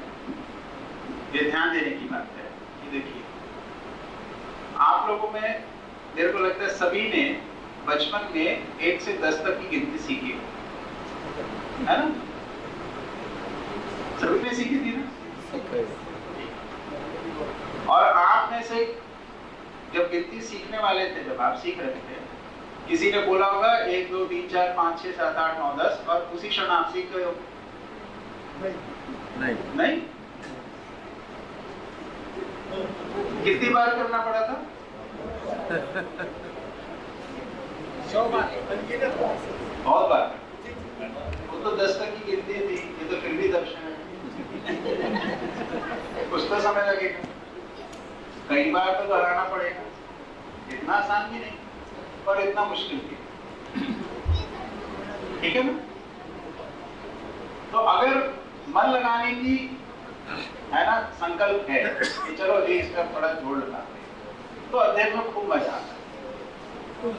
ये ध्यान देने की बात है कि देखिए आप लोगों में मेरे को लगता है सभी ने बचपन में 1 से 10 तक की गिनती सीखी है ना? सभी ने सीखी थी ना? और आप में से जब गिनती सीखने वाले थे, जब आप सीख रहे थे, किसी ने बोला होगा 1 2 3 4 5 6 7 8 9 10 और उसी क्षण आप सीख गए हो? नहीं? कितनी बार करना पड़ा था? 100 बार। बहुत बार। वो तो 10 तक की गिनती थी, ये तो फिर भी दर्शन है। कुछ तो समय लगेगा, कई बार तो दोहराना पड़ेगा। इतना आसान भी नहीं और इतना मुश्किल भी, ठीक है ना? तो अगर मन लगाने की है ना संकल्प है कि चलो जी इसका थोड़ा जोड़ लगाते हैं, तो अध्ययन में खूब मजा आता है।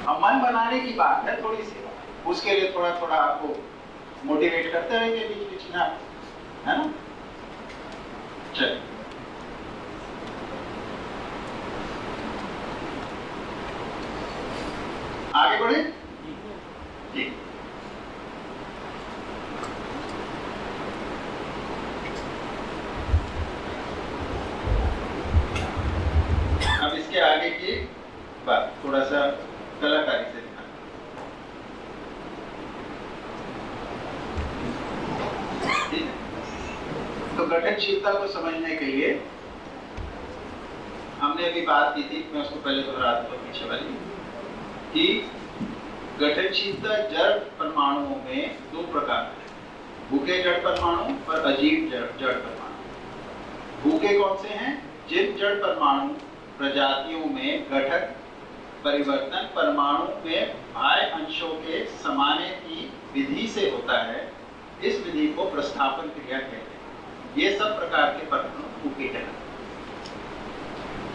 अब मन बनाने की बात है थोड़ी सी, उसके लिए थोड़ा थोड़ा आपको मोटिवेट करते रहेंगे बीच बीच में, है ना? चलिए आगे बढ़े जी। एक बात थोड़ा सा कलाकारी से दिखा। ठीक है, तो गठनशीलता को समझने के लिए हमने अभी बात की थी, मैं उसको पहले दोहरा दूं पीछे वाली, कि गठनशीलता जड़ परमाणुओं में दो प्रकार है, भूखे जड़ परमाणु और अजीब जड़ परमाणु। भूखे कौन से हैं? जिन जड़ परमाणु प्रजातियों में गठन परिवर्तन परमाणु में बाह्य अंशों के समाने की विधि से होता है, इस विधि को प्रस्थापन क्रिया कहते हैं। ये सब प्रकार के परमाणु भूखे कहलाते हैं।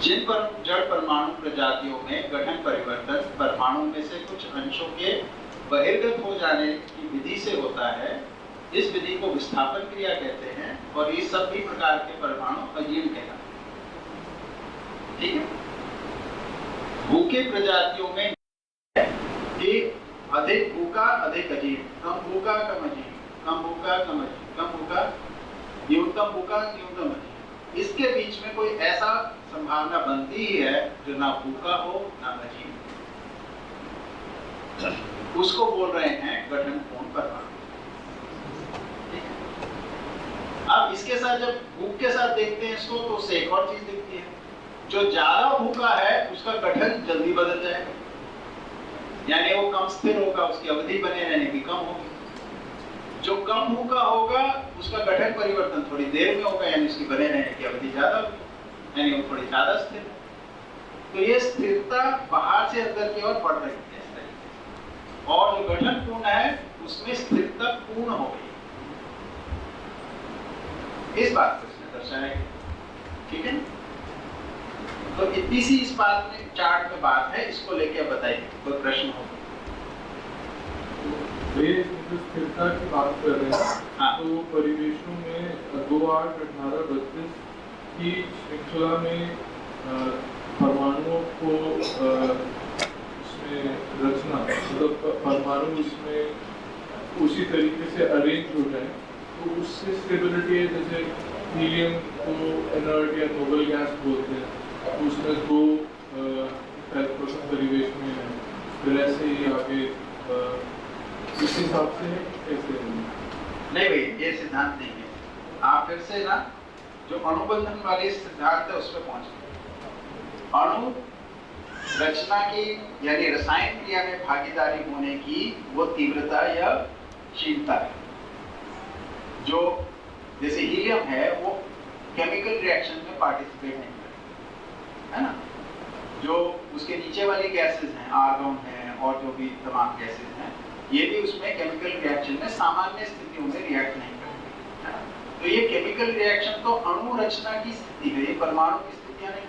जिन पर जड़ परमाणु प्रजातियों में गठन परिवर्तन परमाणु में से कुछ अंशों के बहिर्गत हो जाने की विधि से होता है, इस विधि को विस्थापन क्रिया कहते हैं, और ये सभी प्रकार के परमाणु अजीर्ण कहलाते हैं। ठीक है, भूखे प्रजातियों में कि अधिक भूखा अधिक अजीर्ण, कम भूखा कम अजीर्ण, कम भूखा कम अजीर्ण, कम भूखा न्यूनतम भूखा न्यूनतम अजीर्ण, इसके बीच में कोई ऐसा संभावना बनती ही है जो ना भूखा हो ना अजीर्ण, उसको बोल रहे हैं गठनपूर्ण परमाणु। अब इसके साथ जब भूख के साथ देखते हैं इसको, तो उससे एक और चीज दिखती है, जो ज्यादा भूखा है उसका गठन जल्दी बदल जाएगा, यानी वो कम स्थिर होगा, उसकी अवधि बने रहने की कम होगी। जो कम भूखा होगा उसका गठन परिवर्तन थोड़ी देर में होगा, यानी उसकी बने रहने की अवधि ज्यादा होगी, यानी वो थोड़ी ज्यादा स्थिर है। तो ये स्थिरता बाहर से अंदर की ओर बढ़ रही है इस तरीके से, और जो गठन पूर्ण है उसमें स्थिरता पूर्ण हो गई। इस बात को इसने दर्शाया है। ठीक है, तो इतनी सी इस बात में चार्ट में बात है, इसको लेके अब बताइए कोई प्रश्न हो। स्थिरता की बात कर रहे हैं, हाँ। तो परिवेशों में 2, 8, 18, 32 की श्रृंखला में परमाणुओं को इसमें रचना, मतलब परमाणु इसमें उसी तरीके से अरेंज हो जाए, तो उससे स्टेबिलिटी है। जैसे हीलियम को इनर्ट या नोबल गैस बोलते हैं, तो उसमें 2 परिवेश में है, फिर ऐसे ही आगे इस हिसाब से कैसे? नहीं भाई, ये सिद्धांत नहीं है। आप फिर से ना जो अणुबंधन वाले सिद्धांत है उस पर पहुंचे। अणु रचना की यानी रसायन क्रिया में भागीदारी होने की वो तीव्रता या शीलता है। जो जैसे हीलियम है वो केमिकल रिएक्शन में पार्टिसिपेट नहीं करता है ना, जो उसके नीचे वाली गैसेस हैं, आर्गन है और जो भी तमाम गैसेस हैं, ये भी उसमें केमिकल रिएक्शन में सामान्य स्थितियों में रिएक्ट नहीं करते। तो ये केमिकल रिएक्शन तो अणु रचना की स्थिति है, ये परमाणु की स्थितियां नहीं।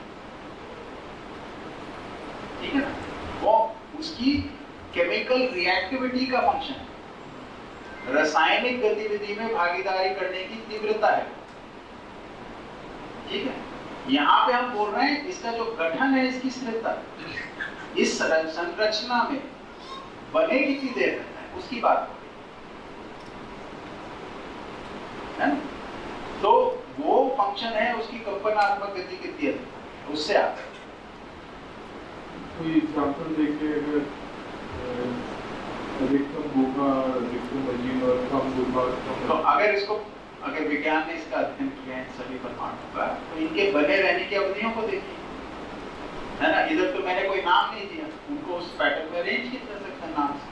ठीक है ना, वो उसकी केमिकल रिएक्टिविटी का फंक्शन है, रासायनिक गतिविधि में भागीदारी करने की तीव्रता है। ठीक है, यहाँ पे हम बोल रहे हैं इसका जो गठन है इसकी स्थिरता, इस संरचना में बने कितनी देर रहता है उसकी बात है ना। तो वो फंक्शन है, उसकी कंपनात्मक गति कितनी है उससे आता है। कोई एग्जांपल देखिए, अगर अधिकतम भूखा, अधिकतम अजीर्ण और कम भूखा, तो अगर विज्ञान ने इसका अध्ययन किया है सभी परमाणुओं का, तो इनके बने रहने की अवधियों को देखिए, है ना। इधर तो मैंने कोई नाम नहीं दिया, उनको उस पैटर्न में अरेंज किया जा सकता है नाम से,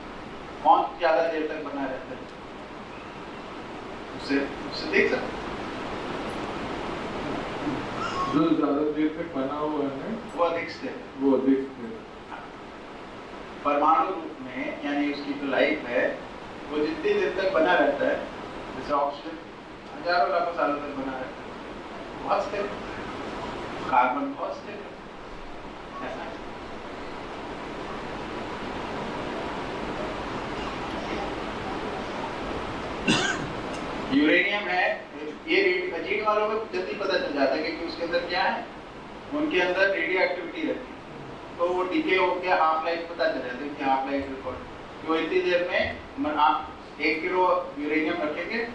कौन ज्यादा देर तक बना रहता है उससे देख सकते। जो ज्यादा देर तक बना हुआ है वो अधिक स्थिर, वो अधिक स्थिर। परमाणु रूप में, यानी उसकी जो लाइफ है वो जितनी देर तक बना रहता है, जैसे ऑक्सीजन हजारों लाखों सालों तक बना रहता है, बहुत स्थिर। कार्बन बहुत स्थिर है, ऐसा है। यूरेनियम है, ये अजीर्ण वालों में जल्दी पता चल जाता है क्योंकि उसके अंदर क्या है, उनके अंदर रेडियो एक्टिविटी रहती है, तो वो डीके हो गया, हाफ लाइफ पता चल जाता है कि हाफ लाइफ रिकॉर्ड, तो इतनी देर में आप 1 किलो यूरेनियम रखेंगे,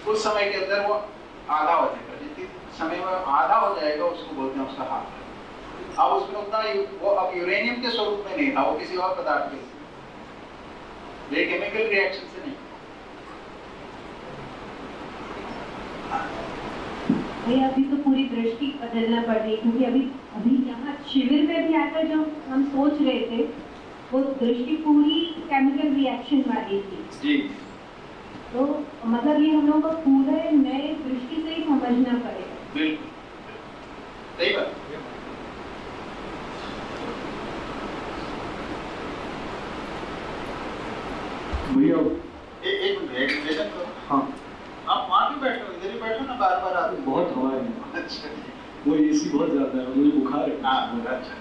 उस समय के अंदर वो आधा हो जाएगा, जितनी समय में आधा हो जाएगा उसको बोलते हैं उसका हाफ लाइफ। अब उसमें उतना वो अब यूरेनियम के स्वरूप में नहीं था, वो किसी और पदार्थ के, ये केमिकल रिएक्शन से नहीं। भैया अभी तो पूरी दृष्टि बदलना पड़ रही है, क्योंकि अभी यहाँ शिविर में भी आकर जो हम सोच रहे थे वो दृष्टि पूरी केमिकल रिएक्शन वाली थी जी। तो मतलब ये हम लोगों को पूरे नए दृष्टि से ही समझना पड़ेगा। बिल्कुल सही बात। भैया एक निवेदन करो, हाँ आप वहाँ भी बैठो, इधर ही बैठो ना, बार बार आप। बहुत हवा है, अच्छा वो एसी बहुत ज्यादा है, मुझे बुखार है। हाँ अच्छा।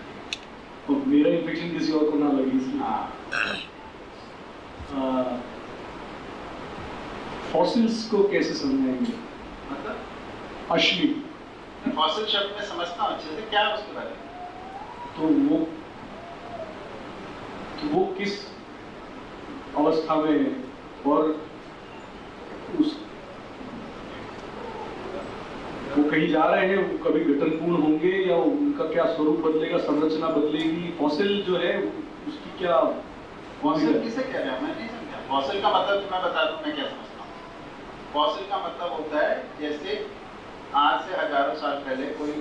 तो मेरा इन्फेक्शन किसी और को ना लगे इसलिए। हाँ फॉसिल्स को कैसे समझाएंगे? मतलब असली फॉसिल शब्द में समझता हूँ अच्छे से, क्या है उसके बारे में? तो वो किस अवस्था में है और उस वो कहीं जा रहे हैं, वो कभी गठनपूर्ण होंगे या उनका क्या स्वरूप बदलेगा, संरचना बदलेगी? फॉसिल जो है उसकी क्या फॉसिल किसे कह रहे हैं, मैं नहीं समझा। फॉसिल का मतलब मैं बता दूं मैं क्या समझता हूँ। फॉसिल का मतलब होता है जैसे आज से हजारों साल पहले कोई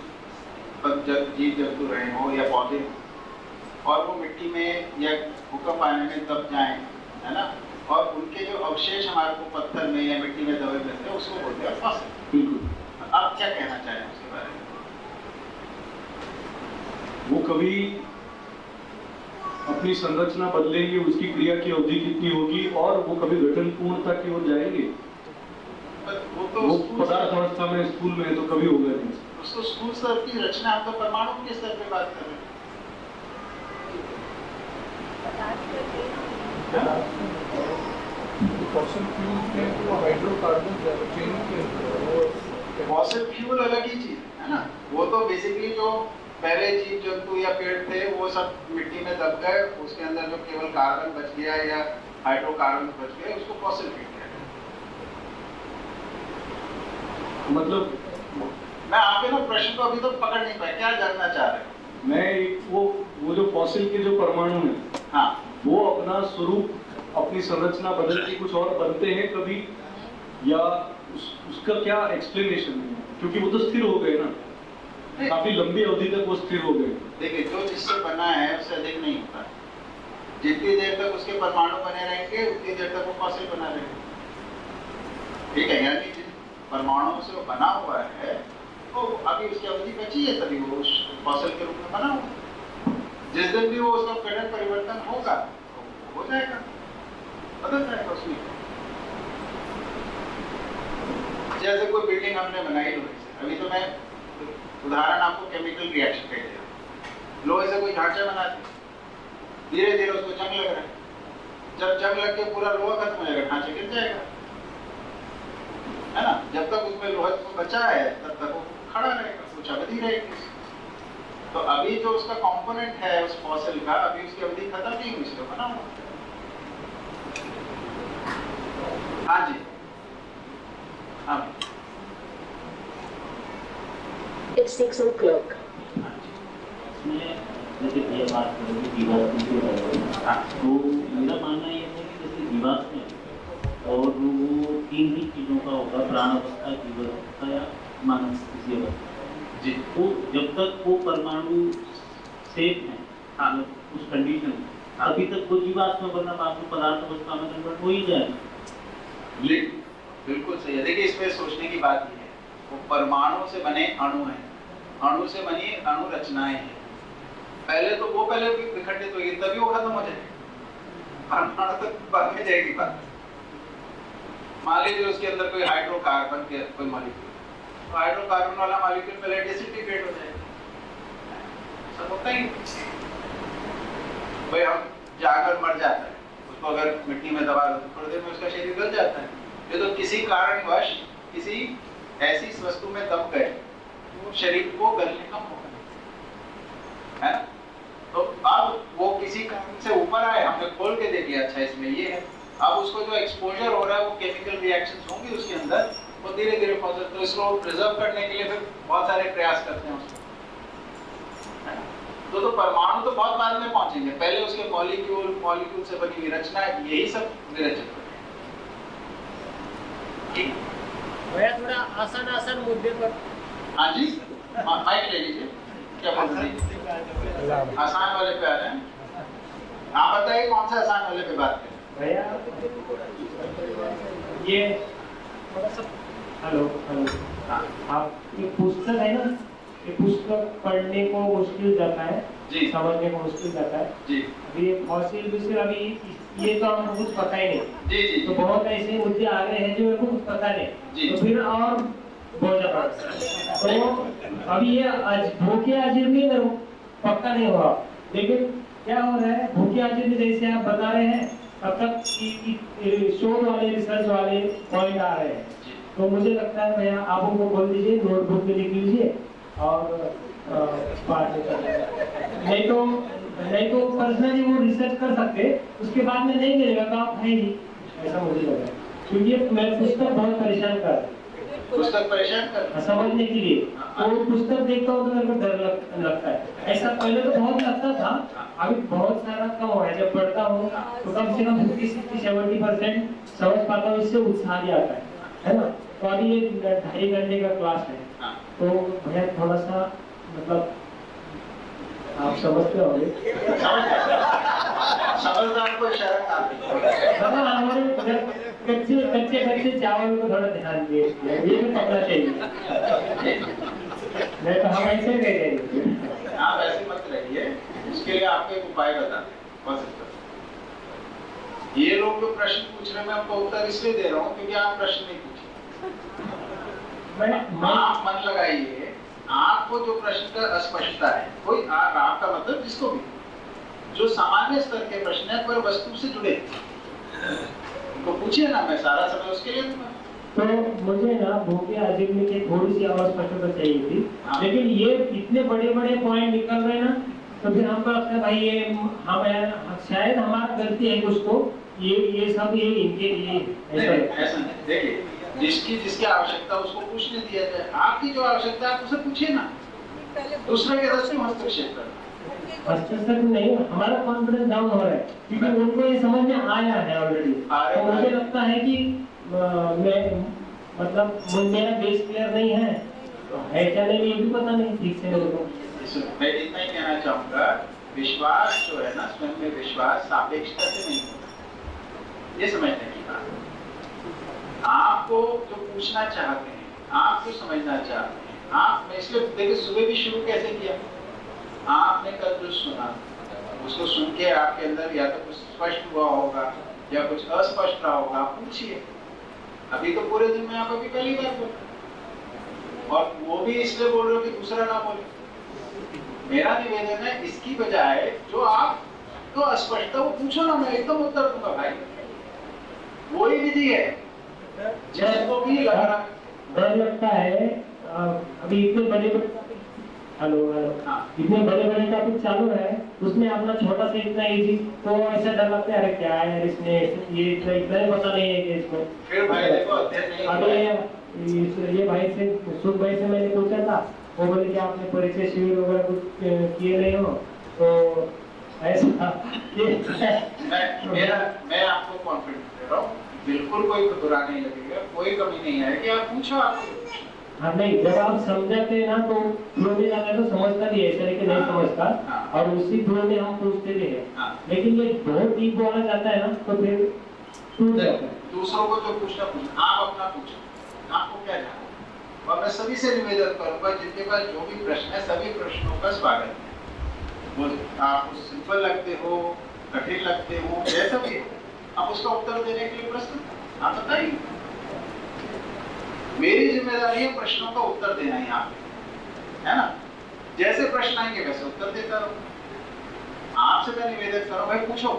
जीव जंतु रहे हो या पौधे हो और वो मिट्टी में या भूकंप आने में दब जाएं, है ना, और उनके जो अवशेष हमारे को पत्थर में या मिट्टी में दबे मिलते हैं उसको बोलते हैं फॉसिल। बिल्कुल। आप क्या कहना चाह रहे हैं उसके बारे में? वो कभी अपनी संरचना बदलेंगे, उसकी क्रिया की अवधि कितनी होगी और वो कभी गठन पूर्णता की ओर जाएंगे? वो पदार्थ अवस्था में स्कूल में है तो कभी होगा नहीं। उसको स्कूल स्तर की रचना, हम तो परमाणु के स्तर पे बात कर रहे हैं। फॉसिल फ्यूल में वो हाइड्रोकार्बन फॉसिल फ्यूल अलग ही चीज है ना, वो तो बेसिकली जो पहले जीव जंतु या पेड़ थे वो सब मिट्टी में दब गए, उसके अंदर जो केवल कार्बन बच गया या हाइड्रोकार्बन बच गए उसको फॉसिल फ्यूल कहते हैं। मतलब मैं आपके ना प्रश्न को अभी तो पकड़ नहीं पाया, क्या जानना चाह रहे हैं? मैं वो जो फॉसिल के जो परमाणु हैं, हाँ, वो अपना स्वरूप अपनी संरचना बदल के कुछ और बनते हैं कभी, या उसका क्या एक्सप्लेनेशन है? क्योंकि वो तो स्थिर हो गए ना, काफी लंबी अवधि तक वो स्थिर हो गए। देखिए जो जिससे बना है उससे अधिक नहीं होता। जितनी देर तक उसके परमाणु बने रहेंगे उतनी देर तक वो फॉसिल बना रहेगा। ठीक है, यानी जिन परमाणुओं से वो बना हुआ है तो अभी उसकी अवधि बची है तभी वो फॉसिल के रूप में बना हुआ। जिस दिन भी वो उसका गठन परिवर्तन होगा तो हो जाएगा, बदल जाएगा उसमें। जैसे कोई बिल्डिंग हमने बनाई लोहे से, अभी तो मैं उदाहरण आपको केमिकल रिएक्शन कह दिया। लोहे से कोई ढांचा बनाते, धीरे धीरे उसको जंग लग रहा है, जब जंग लग के पूरा लोहा खत्म हो जाएगा ढांचा गिर जाएगा, है ना। जब तक उसमें लोहा बचा है तब तक वो खड़ा रहेगा, कुछ अवधि रहेगी। तो अभी जो उसका कंपोनेंट है उस फॉसिल का, अभी उसकी अवधि खत्म नहीं हुई, इसलिए बना हुआ। हाँ जी, हाँ It's 6 o'clock. जैसे भैया बात करेंगे जीवाश्म के बारे में, तो मेरा मानना ये है कि जैसे जीवाश्म है और वो 3 ही चीज़ों का होगा, प्राण अवस्था, जीव अवस्था या मानव किसी अवस्था जी। तो जब तक वो परमाणु सेफ है, हाँ, उस कंडीशन में, अभी तक वो जीवाश्म बनना बाकी पदार्थ अवस्था में कन्वर्ट हो ही जाए। ये बिल्कुल सही है। देखिए इसमें सोचने की बात ये है, वो परमाणु से बने अणु हैं, अणु से बनी अणु रचनाएं हैं। पहले तो वो पहले भी विखंडित होगी तभी वो खत्म हो जाएगी, परमाणु तक बाद में जाएगी बात। मान लीजिए उसके अंदर कोई हाइड्रोकार्बन के कोई मॉलिक्यूल, तो हाइड्रोकार्बन वाला मॉलिक्यूल पहले डिसइंटीग्रेट हो जाएगा, सब होता ही। भाई हम जाकर मर जाता है, उसको अगर मिट्टी में दबा दो थोड़ी देर में उसका शरीर गल जाता है। ये तो किसी कारणवश किसी ऐसी वस्तु में दब गए तो शरीर को गलने का मौका है ना। तो अब वो किसी कारण से ऊपर आए, हमने खोल के देख लिया, अच्छा इसमें ये है। अब उसको जो एक्सपोजर हो रहा है वो केमिकल रिएक्शंस होंगे उसके अंदर, वो धीरे धीरे पहुंचते। तो इसको प्रिजर्व करने के लिए फिर बहुत सारे प्रयास करते हैं उसको, है ना। तो परमाणु तो बहुत बाद में पहुंचेंगे, पहले उसके मॉलिक्यूल से बनी हुई रचना, यही सब विरचित हो। ठीक, भैया थोड़ा आसान मुद्दे पर। हाँ जी, माइक ले लीजिए। क्या बोल रहे हैं? आसान वाले पे आ रहे हैं। आप बताइए कौन सा आसान वाले पे बात करें। भैया ये थोड़ा सा हेलो आप ये पुस्तक है ना, ये पुस्तक पढ़ने को मुश्किल जाता है जी, समझने को मुश्किल जाता है जी। अभी ये फॉसिल विषय अभी ये तो हमको कुछ पता ही नहीं जी जी तो बहुत ऐसे मुद्दे आ गए हैं जो मेरे को कुछ पता नहीं जी। तो फिर और बोलना पड़ता तो अभी ये आज भूखे आजिर में मेरे को पक्का नहीं हुआ, लेकिन क्या हो रहा है भूखे आजिर में जैसे आप बता रहे हैं तब तक शोध वाले रिसर्च वाले पॉइंट आ रहे हैं, तो मुझे लगता है भैया आप उनको बोल दीजिए नोटबुक में लिख लीजिए और नहीं तो पर्सनली वो रिसर्च कर सकते, उसके बाद में नहीं मिलेगा तो आप है ही, ऐसा मुझे लग रहा है क्योंकि मैं पुस्तक बहुत परेशान कर पुस्तक परेशान कर समझने के लिए, तो पुस्तक देखता हूँ तो मेरे को डर लगता है। ऐसा पहले तो बहुत लगता था, अभी बहुत सारा कम हो है। जब पढ़ता हूँ तो कम से कम 50-60-70% समझ पाता हूँ, इससे उत्साह भी आता है ना। तो अभी ये 2.5 घंटे का क्लास है, तो भैया थोड़ा सा मतलब आप समझते होंगे, समझदार को इशारा आती है। हमारे कच्चे चावल को थोड़ा ध्यान दिए, ये भी पकड़ा चाहिए, नहीं तो हम ऐसे कह रहे आप ऐसे मत रहिए, उसके लिए आपको एक उपाय बताते हैं। ये लोग जो प्रश्न पूछ रहे हैं मैं आपको उत्तर इसलिए दे रहा हूँ क्योंकि आप प्रश्न नहीं पूछे। आप मन लगाइए, आपको जो प्रश्न का अस्पष्टता है, कोई आपका मतलब जिसको भी जो सामान्य स्तर के प्रश्न है पर वस्तु से जुड़े तो पूछिए ना, मैं सारा समय उसके लिए दूंगा। तो मुझे ना भूखे आजीवनी की थोड़ी सी और स्पष्टता चाहिए थी, लेकिन ये इतने बड़े पॉइंट निकल रहे हैं ना, तो फिर हमको लगता है भाई ये हम शायद हमारा गलती है कुछ, तो ये सब ये इनके लिए ऐसा नहीं। देखिए जिसकी आवश्यकता उसको पूछने दिया जाए, आपकी जो आवश्यकता है उसे पूछिए ना, दूसरे के दृष्टि हस्तक्षेप करना हस्तक्षेप नहीं, हमारा कॉन्फिडेंस डाउन हो रहा है क्योंकि उनको ये समझ में आया है ऑलरेडी। तो मुझे लगता है कि मैं मतलब मेरा बेस क्लियर नहीं है क्या नहीं, ये भी पता नहीं ठीक से मेरे को। मैं इतना ही कहना चाहूंगा, विश्वास जो है ना, स्वयं में विश्वास सापेक्षता से नहीं होता, ये समझने की बात। आपको जो पूछना चाहते हैं, आप जो समझना चाहते हैं, आप इसलिए देखिए सुबह भी शुरू कैसे किया, आपने कल जो सुना उसको सुन के आपके अंदर या तो कुछ स्पष्ट हुआ होगा या कुछ अस्पष्ट रहा होगा, पूछिए। अभी तो पूरे दिन में आप अभी पहली बार बोल, और वो भी इसलिए बोल रहे हो कि दूसरा ना बोले। मेरा निवेदन है इसकी बजाय जो आप तो अस्पष्टता वो पूछो ना, मैं एकदम उत्तर दूंगा भाई। वही विधि है जिसको भी लग रहा डर लगता है। अभी इतने बड़े हेलो इतने बड़े टॉपिक चालू है, उसमें अपना छोटा सा इतना इजी, तो ऐसा डर लगता है अरे क्या है इसमें, ये इतना ही पता नहीं है कि इसको। फिर भाई देखो अभी ये भाई से सुख भाई से मैंने पूछा था, वो बोले कि आपने परिचय शिविर वगैरह कुछ किए नहीं हो, तो ऐसा मैं आपको कॉन्फिडेंस दे रहा हूँ, बिल्कुल कोई बुरा नहीं लगेगा, कोई कमी नहीं आएगी। आप पूछो, आपको हाँ नहीं, जब आप समझाते हैं ना तो फ्लो में जाता है तो समझता भी है, ऐसा नहीं कि नहीं समझता, और उसी फ्लो में हम पूछते भी हैं। लेकिन ये बहुत डीप बोला जाता है ना तो फिर टूट जाता है। दूसरों को जो पूछना आप अपना पूछो, आपको क्या जानना। और मैं सभी से निवेदन करूंगा जिनके पास जो भी प्रश्न है, सभी प्रश्नों का स्वागत है। वो आपको सिंपल लगते हो, कठिन लगते हो, जैसा भी हो, आप उसका उत्तर देने के लिए प्रस्तुत आप बताइए। मेरी जिम्मेदारी है प्रश्नों का उत्तर देना यहाँ पे, है ना। जैसे प्रश्न आएंगे वैसे उत्तर देता रहो। आपसे मैं निवेदन करूँ भाई पूछो,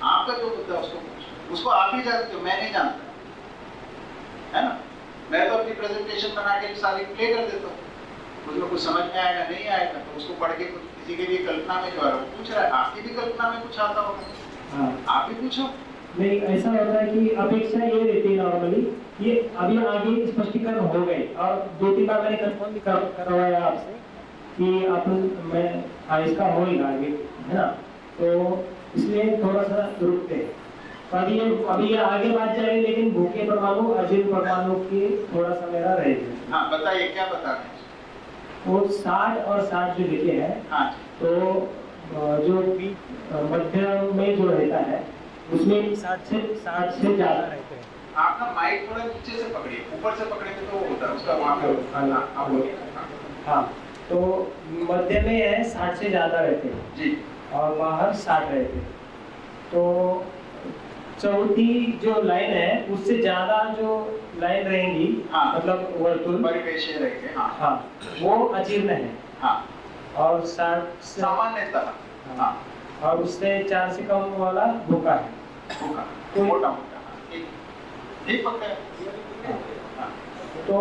आपका जो मुद्दा उसको पूछो, उसको आप ही जानते हो, मैं नहीं जानता, है ना। मैं तो अपनी प्रेजेंटेशन बना के सारी प्ले कर देता हूँ, उसमें कुछ समझ में आएगा नहीं आएगा तो उसको पढ़ के कुछ किसी के भी कल्पना में जो आ रहा है पूछ रहा है, आपकी भी कल्पना में कुछ आता होगा, आप भी पूछो। नहीं, ऐसा होता है कि अपेक्षा ये रहती है नॉर्मली, ये अभी आगे स्पष्टीकरण हो गए और 2-3 बार मैंने कंफर्म भी करवाया आपसे, कि मैं इसका होएगा आगे, है ना, तो इसलिए थोड़ा सा रुकते हैं। अभी ये आगे बात जाएगी, लेकिन भूखे परमाणु अजीर्ण परमाणु की थोड़ा सा मेरा रहेगा। हाँ बताइए, क्या बता रहे हैं? वो 60 और 60 जो लिखे हैं, हाँ तो जो मध्य में जो रहता है उसमें 60 से ज्यादा रहते हैं। आप ना माइक थोड़ा नीचे से पकड़िए, ऊपर से पकड़ेंगे तो वो होता है उसका वहाँ पे। हाँ, तो मध्य में है 60 से ज्यादा रहते हैं जी, और बाहर 60 रहते हैं। तो चौथी जो लाइन है उससे ज्यादा जो लाइन रहेंगी, हाँ, मतलब वर्तुल परिवेशीय रहेंगे। हाँ हाँ, वो अजीर्ण है। हाँ, और 60 से सामान्यतः हाँ, और उससे 4 से कम वाला भूखा है। भूखा, तो मोटा मोटा, ठीक ठीक पकड़े। हाँ, तो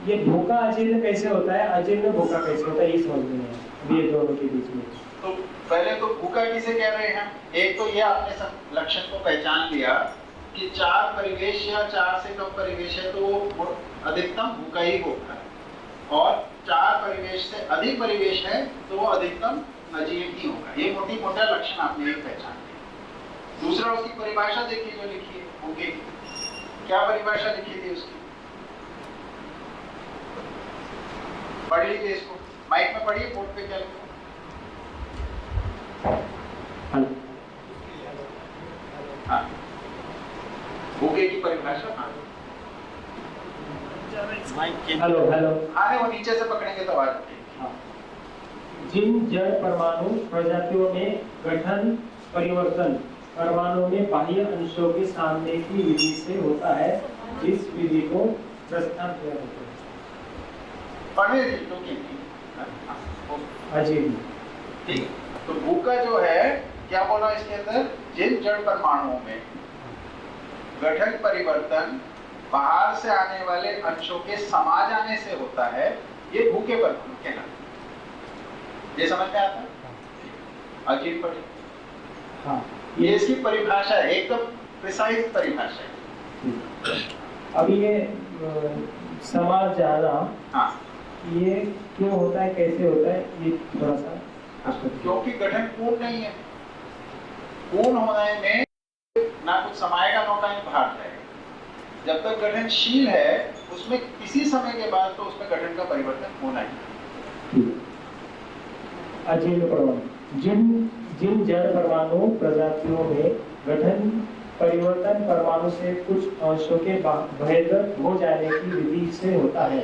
ये भूखा अजीर्ण कैसे होता है, अजीर्ण भूखा कैसे होता है, ये समझ में नहीं है ये दोनों के बीच में। तो पहले तो भूखा किसे कह रहे हैं? एक तो ये आपने सब लक्षण को पहचान लिया कि 4 परिवेश या 4 से कम परिवेश है तो वो अधिकतम भूखा ही होगा, और 4 परिवेश से अधिक परिवेश है तो वो अधिकतम अजीर्ण ही होगा। ये मोटी मोटा लक्षण आपने एक पहचान लिया। दूसरा, उसकी परिभाषा देखिए जो लिखी है भूखे की, क्या परिभाषा लिखी थी उसकी? पढ़ लीजिए इसको, माइक में पढ़िए, बोर्ड पे क्या लिखा? हाँ, भूखे की परिभाषा। हाँ, हेलो हेलो। हाँ, वो नीचे से पकड़ेंगे तो आवाज उठेगी। हाँ। जिन जड़ परमाणु प्रजातियों में गठन परिवर्तन परमाणु में बाह्य अंशों के सामने की विधि से होता है, इस विधि को प्रस्थान किया जाता है। पढ़े तो अजीर्ण। ठीक, तो भूखा जो है क्या बोला इसके अंदर? जिन जड़ परमाणुओं में गठन परिवर्तन बाहर से आने वाले अंशों के समा जाने से होता है, ये भूखे परमाणु कहलाते। ये समझ में आता है? अजीर्ण पढ़े। हाँ, ये इसकी परिभाषा है, एकदम प्रिसाइज परिभाषा है। अब ये समाज जाना, हाँ, ये क्यों होता है, कैसे होता है, ये थोड़ा सा क्योंकि गठन पूर्ण नहीं है। पूर्ण होने में ना कुछ समाएगा, ना कहीं बाहर जाएगा। जब तक गठनशील है उसमें किसी समय के बाद तो उसमें गठन का परिवर्तन होना ही। अजीर्ण परमाणु, जिन जड़ परमाणु प्रजातियों में गठन परिवर्तन परमाणु से कुछ अंशों के बहिर्गत हो जाने की विधि से होता है,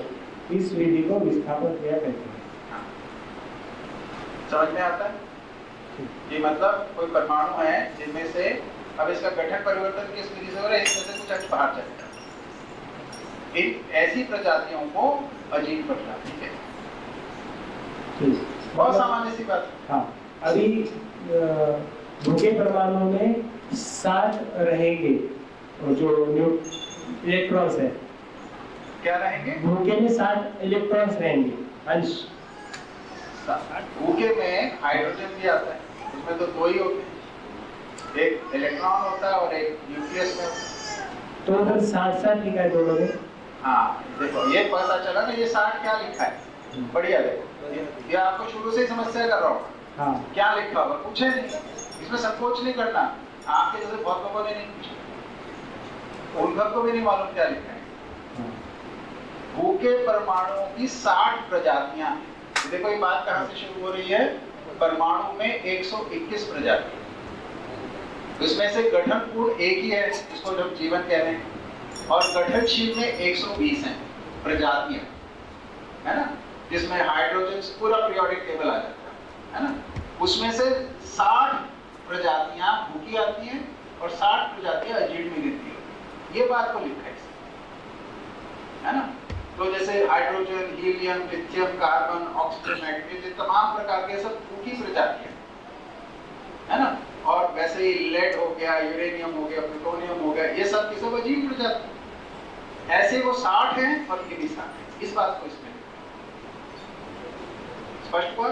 इस विधि को विस्थापन क्रिया कहते हैं। समझ में आता है? ये मतलब कोई परमाणु है जिनमें से अब इसका गठन परिवर्तन किस विधि से हो रहा है, इसमें से कुछ अंश बाहर चलेगा। इन ऐसी प्रजातियों को अजीर्ण प्रजाति कहते हैं। बहुत सामान्य सी बात है। हाँ, अभी भूखे परमाणु में 60 रहेंगे, और जो इलेक्ट्रॉन्स है, क्या रहेंगे? भूखे में 60 इलेक्ट्रॉन्स रहेंगे, अंश। भूखे में हाइड्रोजन भी आता है, उसमें तो 2 ही होते हैं, एक इलेक्ट्रॉन होता है और एक न्यूक्लियस में होता है। तो उधर 60 लिखा है दोनों में। हाँ, देखो ये पता चला ना, ये 60 क्या लिखा है? बढ़िया, देखो ये आपको शुरू से ही समस्या कर रहा हूँ। हाँ, क्या लिखा होगा पूछे नहीं, इसमें संकोच नहीं करना। आपके जैसे बहुत लोगों ने नहीं पूछा, उन सबको भी नहीं मालूम क्या लिखा है। भूखे परमाणुओं की 60 प्रजातियां हैं। देखो ये बात कहां से शुरू हो रही है? परमाणु में 121 प्रजाति, इसमें से गठन पूर्ण एक ही है जिसको हम जीवन कह रहे हैं, और गठनशील में 120 हैं प्रजातियां, है ना, जिसमें हाइड्रोजन पूरा पीरियोडिक टेबल आ जाता है ना। उसमें से 60 प्रजातियां भूखी आती हैं और 60 प्रजातियां अजीर्ण में गिरती हैं। ये बात को लिखा है ना। तो जैसे hydrogen, helium, lithium, carbon, oxygen, nitrogen, ये तमाम प्रकार के सब भूखी प्रजातियां, है ना। और वैसे ही लेड हो गया, यूरेनियम हो गया, प्लूटोनियम हो गया, ये सब की सब अजीर्ण प्रजाति। ऐसे वो 60 हैं और ये भी 60 हैं। इस बात को इसमें स्पष्ट हुआ?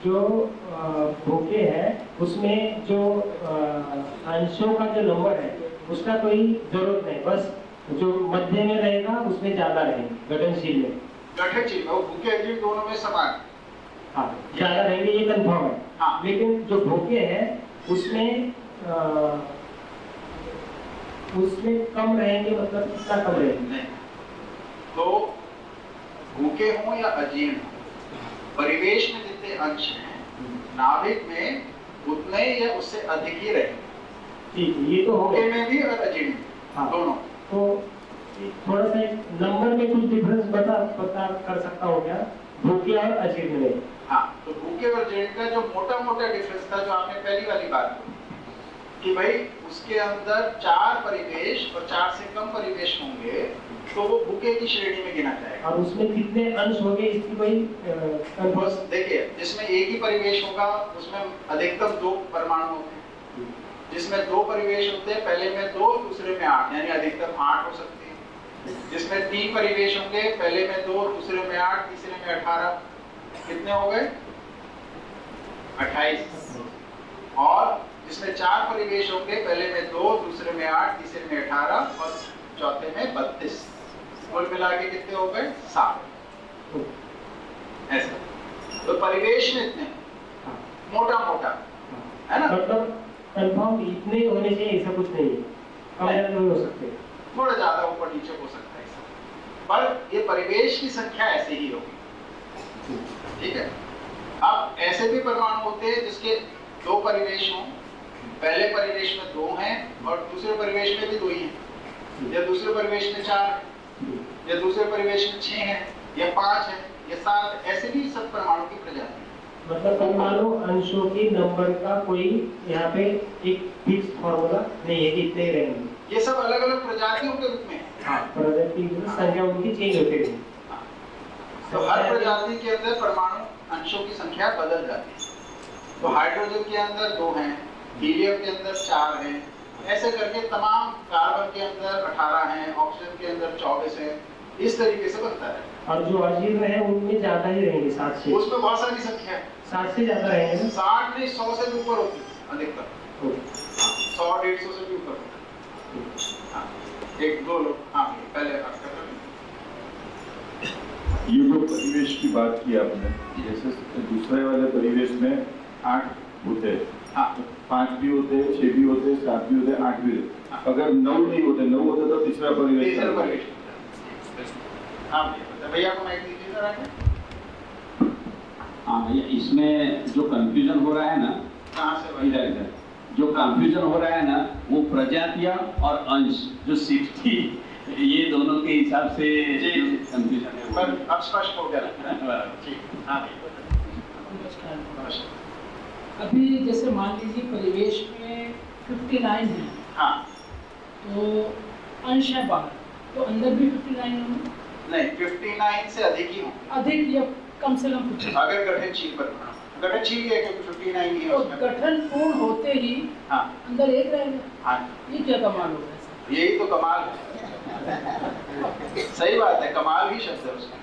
जो भूखे है उसमें जो अंशों का जो नंबर है उसका कोई जरूरत नहीं, बस जो मध्य में रहेगा उसमें ज्यादा रहेंगे गठनशील में, गठनशील में वो भूखे अजीब दोनों में समान। हाँ, ज्यादा रहेंगे ये कंफर्म है। हाँ। लेकिन जो भूखे हैं उसमें उसमें कम रहेंगे, मतलब कितना कम रहेंगे? नहीं, तो भूखे हों या अजीर्ण हो, परिवेश में जितने अंश हैं नाभिक में उतने या उससे अधिक ही रहेंगे। ठीक है, ये तो हो भूखे गया। में भी और अजीर्ण में, हाँ। दोनों। तो थोड़ा सा नंबर में कुछ डिफरेंस बता कर सकता हो क्या भूखे और अजीर्ण में? हाँ, तो भूखे और अजीर्ण का जो मोटा मोटा डिफरेंस था, जो आपने पहली वाली बात की कि भाई उसके अंदर 4 परिवेश और 4 से कम परिवेश होंगे तो वो भूखे की श्रेणी में गिना जाएगा। और उसमें कितने अंश होंगे इसकी कोई बस देखिए, जिसमें एक ही परिवेश होगा उसमें अधिकतम 2 परमाणु होते हैं, जिसमें 2 परिवेश होते हैं, पहले में 2 दूसरे में 8, यानी अधिकतम 8 हो सकते हैं। जिसमें 3 परिवेश होंगे, पहले में 2 दूसरे में 8 तीसरे में 18, कितने हो गए? 28। और जिसमें 4 परिवेश होंगे, पहले में 2 दूसरे में 8 तीसरे में 18 और चौथे में 32, कुल मिला के कितने हो गए? 7। ऐसा तो परिवेश में इतने मोटा मोटा है ना, मतलब कंफर्म इतने होने चाहिए, ऐसा कुछ नहीं है, कम ज्यादा नहीं हो सकते, थोड़ा ज्यादा ऊपर नीचे हो सकता है ऐसा, पर ये परिवेश की संख्या ऐसे ही होगी। ठीक है। अब ऐसे भी परमाणु होते हैं जिसके 2 परिवेश हों, पहले परिवेश में 2 हैं और दूसरे परिवेश में भी 2 ही हैं, या दूसरे परिवेश में 4 हैं, या दूसरे परिवेश में 6 हैं, या 5 हैं, या 7, ऐसे भी सब परमाणु की प्रजाति है। मतलब परमाणु अंशों की नंबर का कोई यहाँ पे एक फिक्स फॉर्मूला नहीं है कि इतने ही रहेंगे, ये सब अलग अलग प्रजातियों के रूप में है। हाँ, प्रजाति की संख्या उनकी चेंज होती रहेगी। तो हर प्रजाति के अंदर परमाणु अंशों की संख्या बदल जाती है। तो हाइड्रोजन के अंदर 2 हैं, हीलियम के अंदर 4 हैं, ऐसे करके तमाम, कार्बन के अंदर 18 हैं, ऑक्सीजन के अंदर 24 हैं, इस तरीके से बनता है। और जो अजीर्ण है उनमें ज्यादा ही रहेंगे, 7 से, उसमें बहुत सारी संख्या है, 7 से ज्यादा रहेंगे ना? 60 नहीं 100 से भी ऊपर होती है अधिकतर, 100-150 से भी ऊपर होता है। हाँ, 1-2 लोग, हाँ पहले बात कर रहे हैं। ये जो परिवेश की बात की आपने, जैसे दूसरे वाले परिवेश में 8 होते हैं, हाँ, 5 भी होते हैं, 6 भी होते हैं, 7 भी होते हैं, 8 भी होते हैं। अगर 9 नहीं होते, 9 होते तो तीसरा परिवेश। तीसरा परिवेश। हाँ भैया को माइक दीजिए जरा। हाँ भैया, इसमें जो कंफ्यूजन हो रहा है ना, कहाँ से भाई? इधर जो कंफ्यूजन हो रहा है ना, वो प्रजातियां और अंश जो 60 ये दोनों के हिसाब से कंफ्यूजन है। पर अब स्पष्ट हो गया ना? ठीक। हाँ भैया। अभी जैसे मान लीजिए परिवेश में 59 है, हाँ, तो अंश है बाहर, तो अंदर भी 59 होंगे? नहीं, 59 से अधिक ही होंगे, अधिक या कम से कम 59? अगर गठनशील परमाणु, गठनशील है क्योंकि 59 ही है तो उसमें। गठन पूर्ण होते ही हाँ, अंदर एक रहेगा? हाँ, ये क्या कमाल हो रहा है? यही तो कमाल है। सही बात है, कमाल ही शब्द है उसका।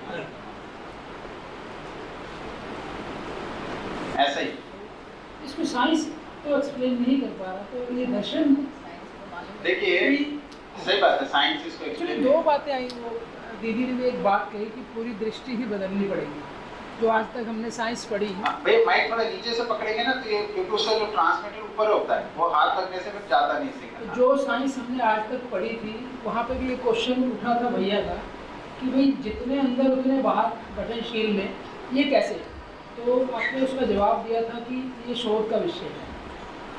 ऐसा ही इसको साइंस तो एक्सप्लेन नहीं कर पा रहा, तो ये दर्शन देखिए, सही बात है, साइंस इसको एक्चुअली एक्सप्लेन। 2 बातें आई। वो दीदी ने भी एक बात कही कि पूरी दृष्टि ही बदलनी पड़ेगी, जो आज तक हमने साइंस पढ़ी। भाई माइक थोड़ा नीचे से पकड़ेंगे ना तो ये, क्योंकि उसका जो ट्रांसमीटर ऊपर होता है, वो हाथ लगने से फिर जाता नहीं सिग्नल। जो साइंस हमने आज तक पढ़ी थी, वहाँ पे भी एक क्वेश्चन उठा था भैया का कि भाई जितने अंदर उतने बाहर गठनशील में, ये कैसे? तो आपने उसका जवाब दिया था कि ये शोध का विषय है।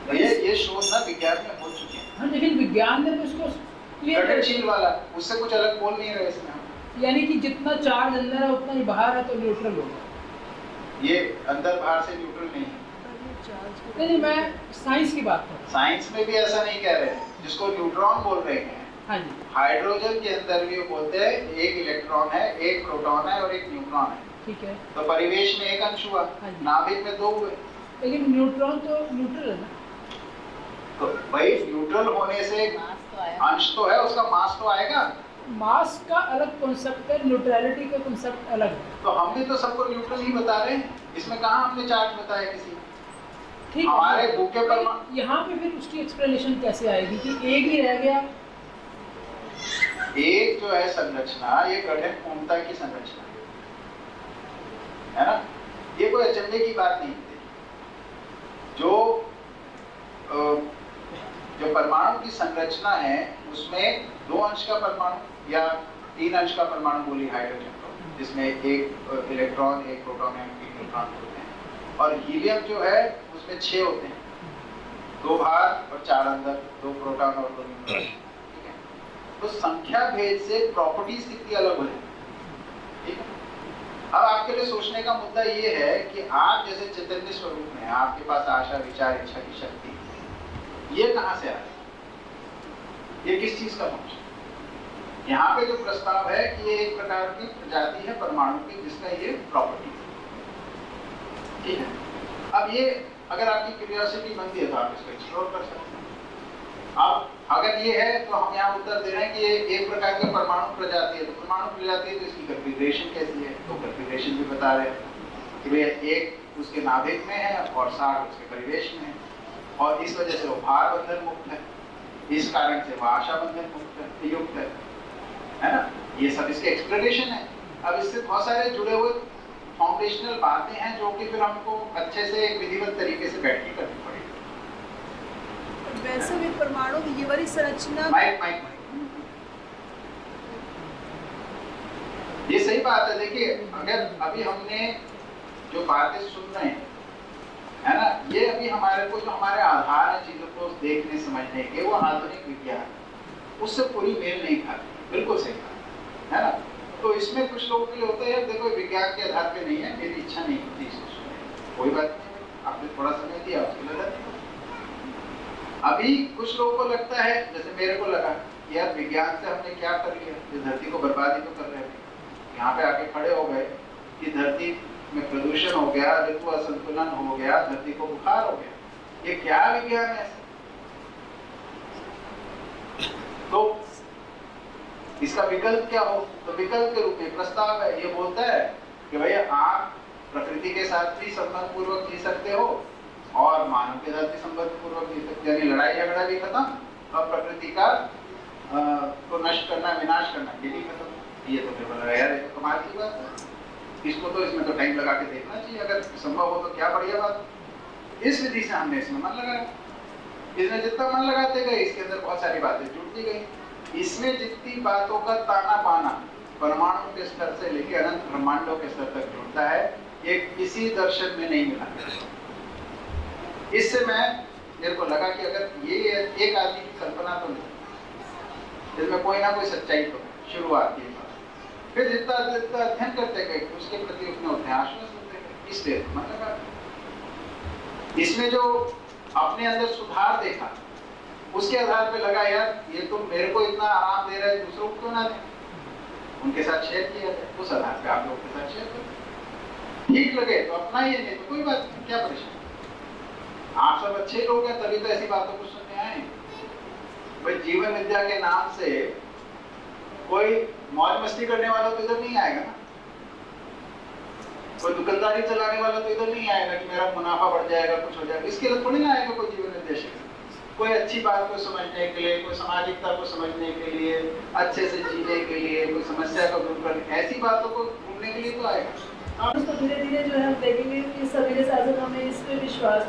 भैया ये शोध ना विज्ञान में हो चुके हैं। हाँ, लेकिन विज्ञान ने तो इसको क्लियर कर गठनशील वाला, उससे कुछ अलग बोल नहीं रहे इसमें हम। यानी कि जितना चार्ज अंदर है उतना ही बाहर है, तो न्यूट्रल होगा। ये अंदर बाहर से न्यूट्रल नहीं है। नहीं, मैं साइंस की बात कर रहा हूँ। साइंस में भी ऐसा नहीं कह रहे, जिसको न्यूट्रॉन बोल रहे हैं। हाँ जी। हाइड्रोजन के अंदर भी वो बोलते हैं एक इलेक्ट्रॉन है, एक प्रोटॉन है और एक न्यूट्रॉन है। ठीक है। तो परिवेश में 1 अंश हुआ, नाभिक में 2 हुए। लेकिन न्यूट्रॉन तो न्यूट्रल है ना? तो भाई न्यूट्रल होने से अंश तो है, उसका मास तो आएगा। मास का अलग कॉन्सेप्ट है, न्यूट्रलिटी का कॉन्सेप्ट अलग है। तो हम भी तो सबको न्यूट्रल ही बता रहे हैं, इसमें कहाँ हमने चार्ज बताया किसी? ठीक है। हमारे भूखे परमाणु, यहाँ पे फिर उसकी एक्सप्लेनेशन कैसे आएगी कि एक ही रह गया? एक जो है संरचना, ये गठन पूर्णता की संरचना है। है ना। ये कोई अचंभे की बात नहीं है। जो परमाणु की संरचना है उसमें 2 अंश का परमाणु या 3 अंश का परमाणु बोली हाइड्रोजन को, जिसमें एक इलेक्ट्रॉन, एक प्रोटॉन और 3 न्यूट्रॉन होते हैं। और हीलियम जो है उसमें 6 होते हैं, 2 बाहर और 4 अंदर, 2 प्रोटॉन और 2 न्यूट्रॉन। ठीक है, तो संख्या भेद से प्रॉपर्टीज कितनी अलग हो जाती। ठीक है, अब आपके लिए सोचने का मुद्दा ये है कि आप जैसे चैतन्य स्वरूप में आपके पास आशा, विचार, इच्छा की शक्ति, ये कहां से आ रही है? ये किस चीज का फंक्शन? यहाँ पे जो प्रस्ताव है कि ये एक प्रकार की प्रजाति है परमाणु की जिसका ये प्रॉपर्टी है। ठीक है, अब ये अगर आपकी क्यूरियोसिटी बनती है तो आप इसको एक्सप्लोर कर सकते हैं। अब अगर ये है तो हम यहाँ उत्तर दे रहे हैं कि ये एक प्रकार की परमाणु प्रजाति है। तो परमाणु प्रजाति है तो इसकी कन्फिगरेशन कैसी है? तो कन्फिगरेशन भी बता रहे हैं कि भैया एक उसके नाभिक में है और 60 उसके परिवेश में है, और इस वजह से वो भार बंधन मुक्त है, इस कारण से वो आशा बंधन मुक्त है, युक्त है ना। ये सब इसके एक्सप्लेनेशन है। अब इससे बहुत सारे जुड़े हुए फाउंडेशनल बातें हैं जो कि फिर हमको अच्छे से एक विधिवत तरीके से बैठ के करनी पड़ेगी। वैसे भी परमाणु की ये वाली संरचना ये सही बात है। देखिए, अगर अभी हमने जो बातें सुन रहे हैं, है ना, ये अभी हमारे को जो हमारे आधार है चीजों को देखने समझने के, वो आधुनिक विज्ञान उससे पूरी मेल नहीं खाती। बिल्कुल सही बात है ना। तो इसमें कुछ लोगों के लिए होता है, देखो विज्ञान के आधार पे नहीं है, मेरी इच्छा नहीं होती इसको सुनने, कोई बात नहीं, आपने थोड़ा समय दिया उसके लिए। अभी कुछ लोगों को लगता है, जैसे मेरे को लगा यार विज्ञान से हमने क्या कर लिया, इस धरती को बर्बादी तो कर रहे थे, यहाँ पे आके खड़े हो गए कि धरती में प्रदूषण हो गया, ऋतु असंतुलन हो गया, धरती को बुखार हो गया, ये क्या विज्ञान है? तो इसका विकल्प क्या हो? तो विकल्प के रूप में प्रस्ताव है, ये बोलता है कि भैया आप प्रकृति के साथ भी संबंध पूर्वक जी सकते हो और मानव के साथ भी संबंध पूर्वक जी सकते हो, यानी लड़ाई झगड़ा भी खत्म और प्रकृति का को नष्ट करना, विनाश करना, ये भी खत्म। ये तो फिर बोला यार ये तो कमाल की बात है, इसको तो इसमें तो टाइम लगा के देखना चाहिए, अगर संभव हो तो क्या बढ़िया बात। इस विधि से हमने इसमें मन लगाया, इसमें जितना मन लगाते गए इसके अंदर बहुत सारी बातें जुड़ती गई। इसमें जितनी बातों का ताना बाना परमाणु के स्तर से लेकर अनंत ब्रह्मांडों के स्तर तक जुड़ता है, ये किसी दर्शन में नहीं मिला। इससे मेरे को लगा कि अगर ये एक आदमी की कल्पना तो नहीं, इसमें कोई ना कोई सच्चाई तो है, शुरुआत की बात। फिर जितना जितना अध्ययन करते गए उसके प्रति उतना उतने आश्वस्त होते गए, इसलिए मन लगा। इसमें जो अपने अंदर सुधार देखा उसके आधार पे लगा यार ये तो मेरे को इतना आराम दे रहा है, दूसरों को क्यों ना दे, उनके साथ शेयर किया जाए, उस आधार पे आप लोगों के साथ शेयर करें। ठीक लगे तो अपना ही, नहीं तो कोई बात नहीं, क्या परेशानी। आप सब अच्छे लोग हैं तभी तो ऐसी बातों को सुनने आए। भाई जीवन विद्या के नाम से कोई मौज मस्ती करने वाला तो इधर नहीं आएगा ना, कोई दुकानदारी चलाने वाला तो इधर नहीं आएगा कि मेरा मुनाफा बढ़ जाएगा, कुछ हो जाएगा, इसके लिए थोड़ी ना आएगा कोई जीवन विद्या शिक्षक। कोई अच्छी बात को समझने के लिए, कोई सामाजिकता को समझने के लिए, अच्छे से जीने के लिए, कोई समस्या को दूर करने, ऐसी बातों को ढूंढने के लिए तो आएगा। और उसको धीरे धीरे जो है हम देखेंगे कि सभी के साथ हमें इस पे विश्वास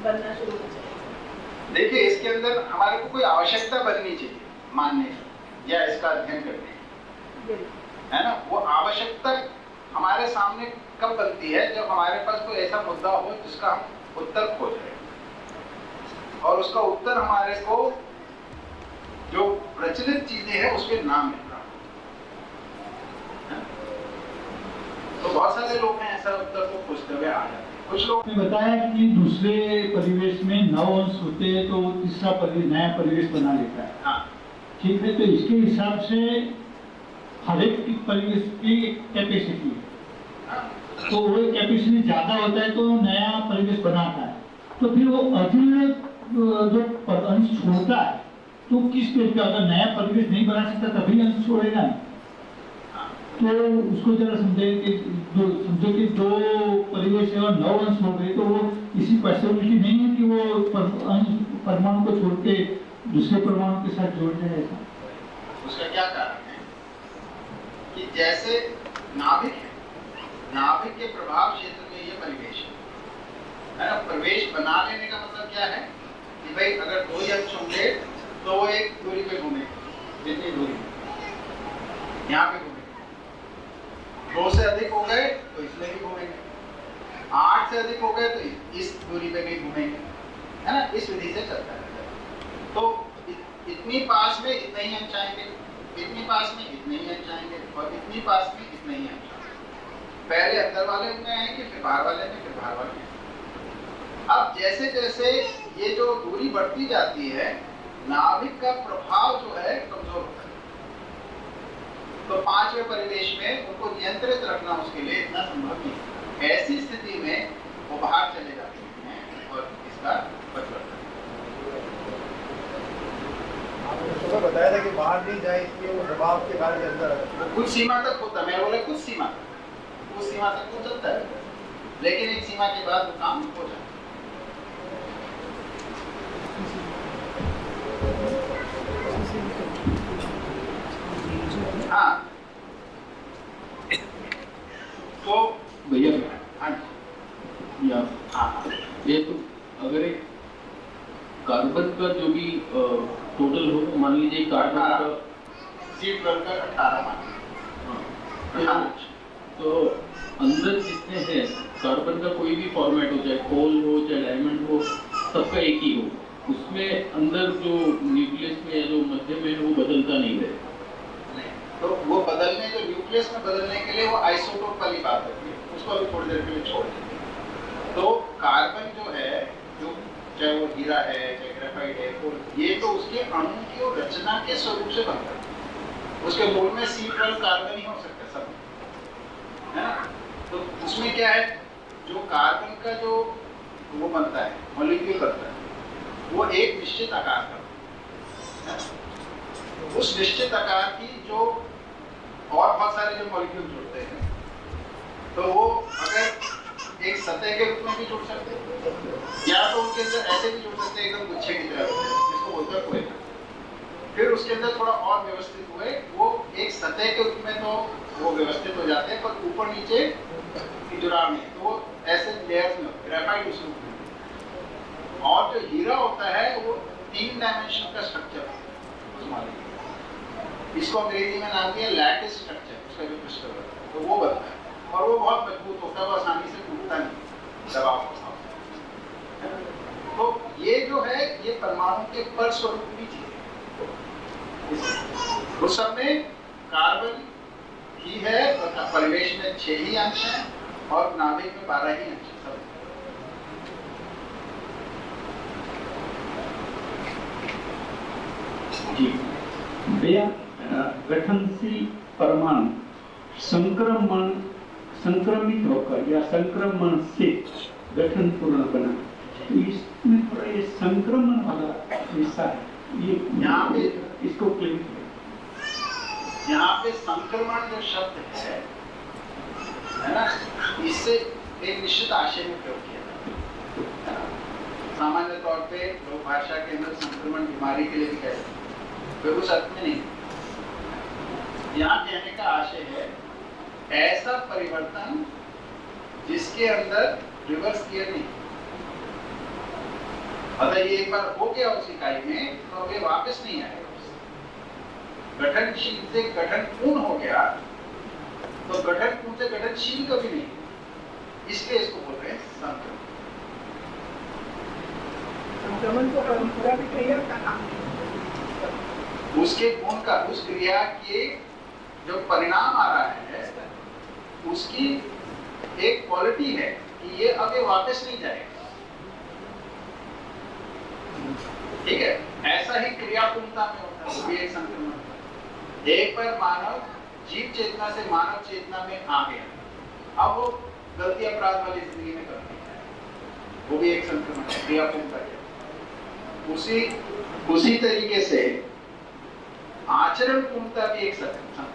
बनना शुरू हो जाएगा। देखिए इसके अंदर हमारे को कोई आवश्यकता बननी चाहिए मानने की या इसका अध्ययन करने की, है ना। वो आवश्यकता हमारे सामने कब बनती है? जब हमारे पास कोई ऐसा मुद्दा हो जिसका हम उत्तर खोज रहे हैं और उसका उत्तर हमारे को जो प्रचलित चीजें हैं उसके नाम मिल रहा है। तो बहुत सारे लोग हैं ऐसा उत्तर को खोजते हुए आ जाते हैं। कुछ लोग ने बताया कि दूसरे परिवेश में 9 अंश होते हैं तो तीसरा नया परिवेश बना लेता है। हाँ ठीक है, तो इसके हिसाब से हर एक परिवेश की एक कैपेसिटी है, तो वो कैपेसिटी ज्यादा होता है तो नया परिवेश बनाता है। तो फिर वो अधूरे जो अंश छोड़ता है तो किस पेज पे, अगर नया परिवेश नहीं बना सकता तभी अंश छोड़ेगा। तो उसको जरा समझे कि समझो कि 2 परिवेश है और 9 अंश हो गए, तो वो इसी पॉसिबिलिटी नहीं है कि वो परमाणु को छोड़ के दूसरे परमाणु के साथ जोड़ जाए। ऐसा उसका क्या कारण है कि जैसे नाभिक है नाभिक के प्रभाव क्षेत्र में ये परिवेश है ना। प्रवेश बना लेने का मतलब क्या है कि भाई अगर 2 ही अंश होंगे तो वो एक दूरी पे घूमेंगे, जितनी दूरी यहाँ पे घूमेंगे। 2 से अधिक हो गए तो इसमें भी घूमेंगे, 8 से अधिक हो गए तो इस दूरी पे भी घूमेंगे, है ना। इस विधि से चलता है। तो इतनी पास में इतने ही अंश आएंगे, इतनी पास में इतने ही अंश आएंगे और इतनी पास में इतने ही अंश आएंगे। पहले अंदर वाले में आएंगे, फिर बाहर वाले में, फिर बाहर वाले में। अब जैसे जैसे ये जो दूरी बढ़ती जाती है, नाभिक का प्रभाव जो है कमजोर होता है। तो 5वें परिवेश में उनको नियंत्रित रखना उसके लिए इतना संभव नहीं है। ऐसी स्थिति में वो बाहर चले जाते हैं और इसका परिवर्तन। आपने सुबह बताया था कि बाहर नहीं जाए, इसलिए वो दबाव के कारण अंदर वो कुछ सीमा तक होता है। मैं बोला कुछ सीमा तक, उस सीमा तक वो चलता है, लेकिन एक सीमा के बाद वो काम हो जाता है। हाँ, तो भैया हाँ या ये तो अगर एक कार्बन का जो भी टोटल हो, मान लीजिए कार्बन का C12 का 18 मान, तो अंदर जितने हैं कार्बन का कोई भी फॉर्मेट हो, चाहे कोल हो चाहे डायमंड हो, सबका एक ही हो, उसमें अंदर जो न्यूक्लियस में या जो मध्य में है वो बदलता नहीं है। तो वो बदलने, जो न्यूक्लियस में बदलने के लिए वो आइसोटोप वाली बात होती है, उसको अभी थोड़ी देर के लिए छोड़ देंगे। तो कार्बन जो है, जो चाहे वो हीरा है चाहे ग्रेफाइट है, तो ये तो उसके अणु की और रचना के स्वरूप से बनता है। उसके मूल में C12 कार्बन ही हो सकता है सब, है ना। तो उसमें क्या है, जो कार्बन का जो वो बनता है, मॉलिक्यूल बनता है, वो एक निश्चित आकार का है। उस निश्चित आकार की जो और बहुत सारे जो मॉलिक्यूल जुड़ते हैं, तो वो अगर एक सतह के रूप में भी जुड़ सकते हैं या तो उनके अंदर ऐसे भी जुड़ सकते हैं एकदम गुच्छे की तरह, जिसको बोलते हैं कोयला। फिर उसके अंदर थोड़ा और व्यवस्थित हुए, वो एक सतह के रूप में तो वो व्यवस्थित हो जाते हैं, पर ऊपर नीचे की जुड़ाव नहीं, तो वो ऐसे लेयर्स में ग्रेफाइट उस रूप में। और जो हीरा होता है वो 3 डायमेंशन का स्ट्रक्चर है, इसको अंग्रेजी में नाम दिया लैटिस स्ट्रक्चर, उसका जो क्रिस्टल होता है तो वो बनता है और वो बहुत मजबूत होता है, वो आसानी से टूटता नहीं दबाव के साथ। तो ये जो है ये परमाणु के पर स्वरूप की चीज है। उस सब में कार्बन ही है, और परिवेश में 6 ही अंश हैं और नाभिक में 12 ही अंश सब। जी भैया, गठनशील परमाणु संक्रमित होकर या संक्रमण से गठन पूर्ण बना, तो इसमें थोड़ा ये संक्रमण वाला हिस्सा है, ये यहाँ पे इसको क्लियर करें। यहाँ पे संक्रमण जो शब्द है ना, इससे एक निश्चित आशय में प्रयोग किया जाता है। सामान्य तौर पे लोग भाषा के अंदर संक्रमण बीमारी के लिए भी कहते हैं, तो उस अर्थ में नहीं। यहाँ कहने का आशय है ऐसा परिवर्तन जिसके अंदर रिवर्स गियर नहीं। अगर ये एक बार हो गया उस इकाई में तो अब ये वापस नहीं आएगा। गठनशील से गठन पूर्ण हो गया तो गठन पूर्ण से गठनशील कभी नहीं, इसलिए इसको बोल रहे हैं संक्रमण। संक्रमण को परंपरा भी कही है, उसके गुण का, उस क्रिया के जो परिणाम आ रहा है उसकी एक क्वालिटी है कि ये अब ये वापस नहीं जाएगा। ठीक है, ऐसा ही क्रिया पूर्णता में होता है, वो भी एक संक्रमण होता है। एक बार मानव जीव चेतना से मानव चेतना में आ गया, अब वो गलती अपराध वाली जिंदगी में करती है, वो भी एक संक्रमण है, क्रिया पूर्णता है। उसी तरीके से आचरण पूर्णता भी एक संक्रमण,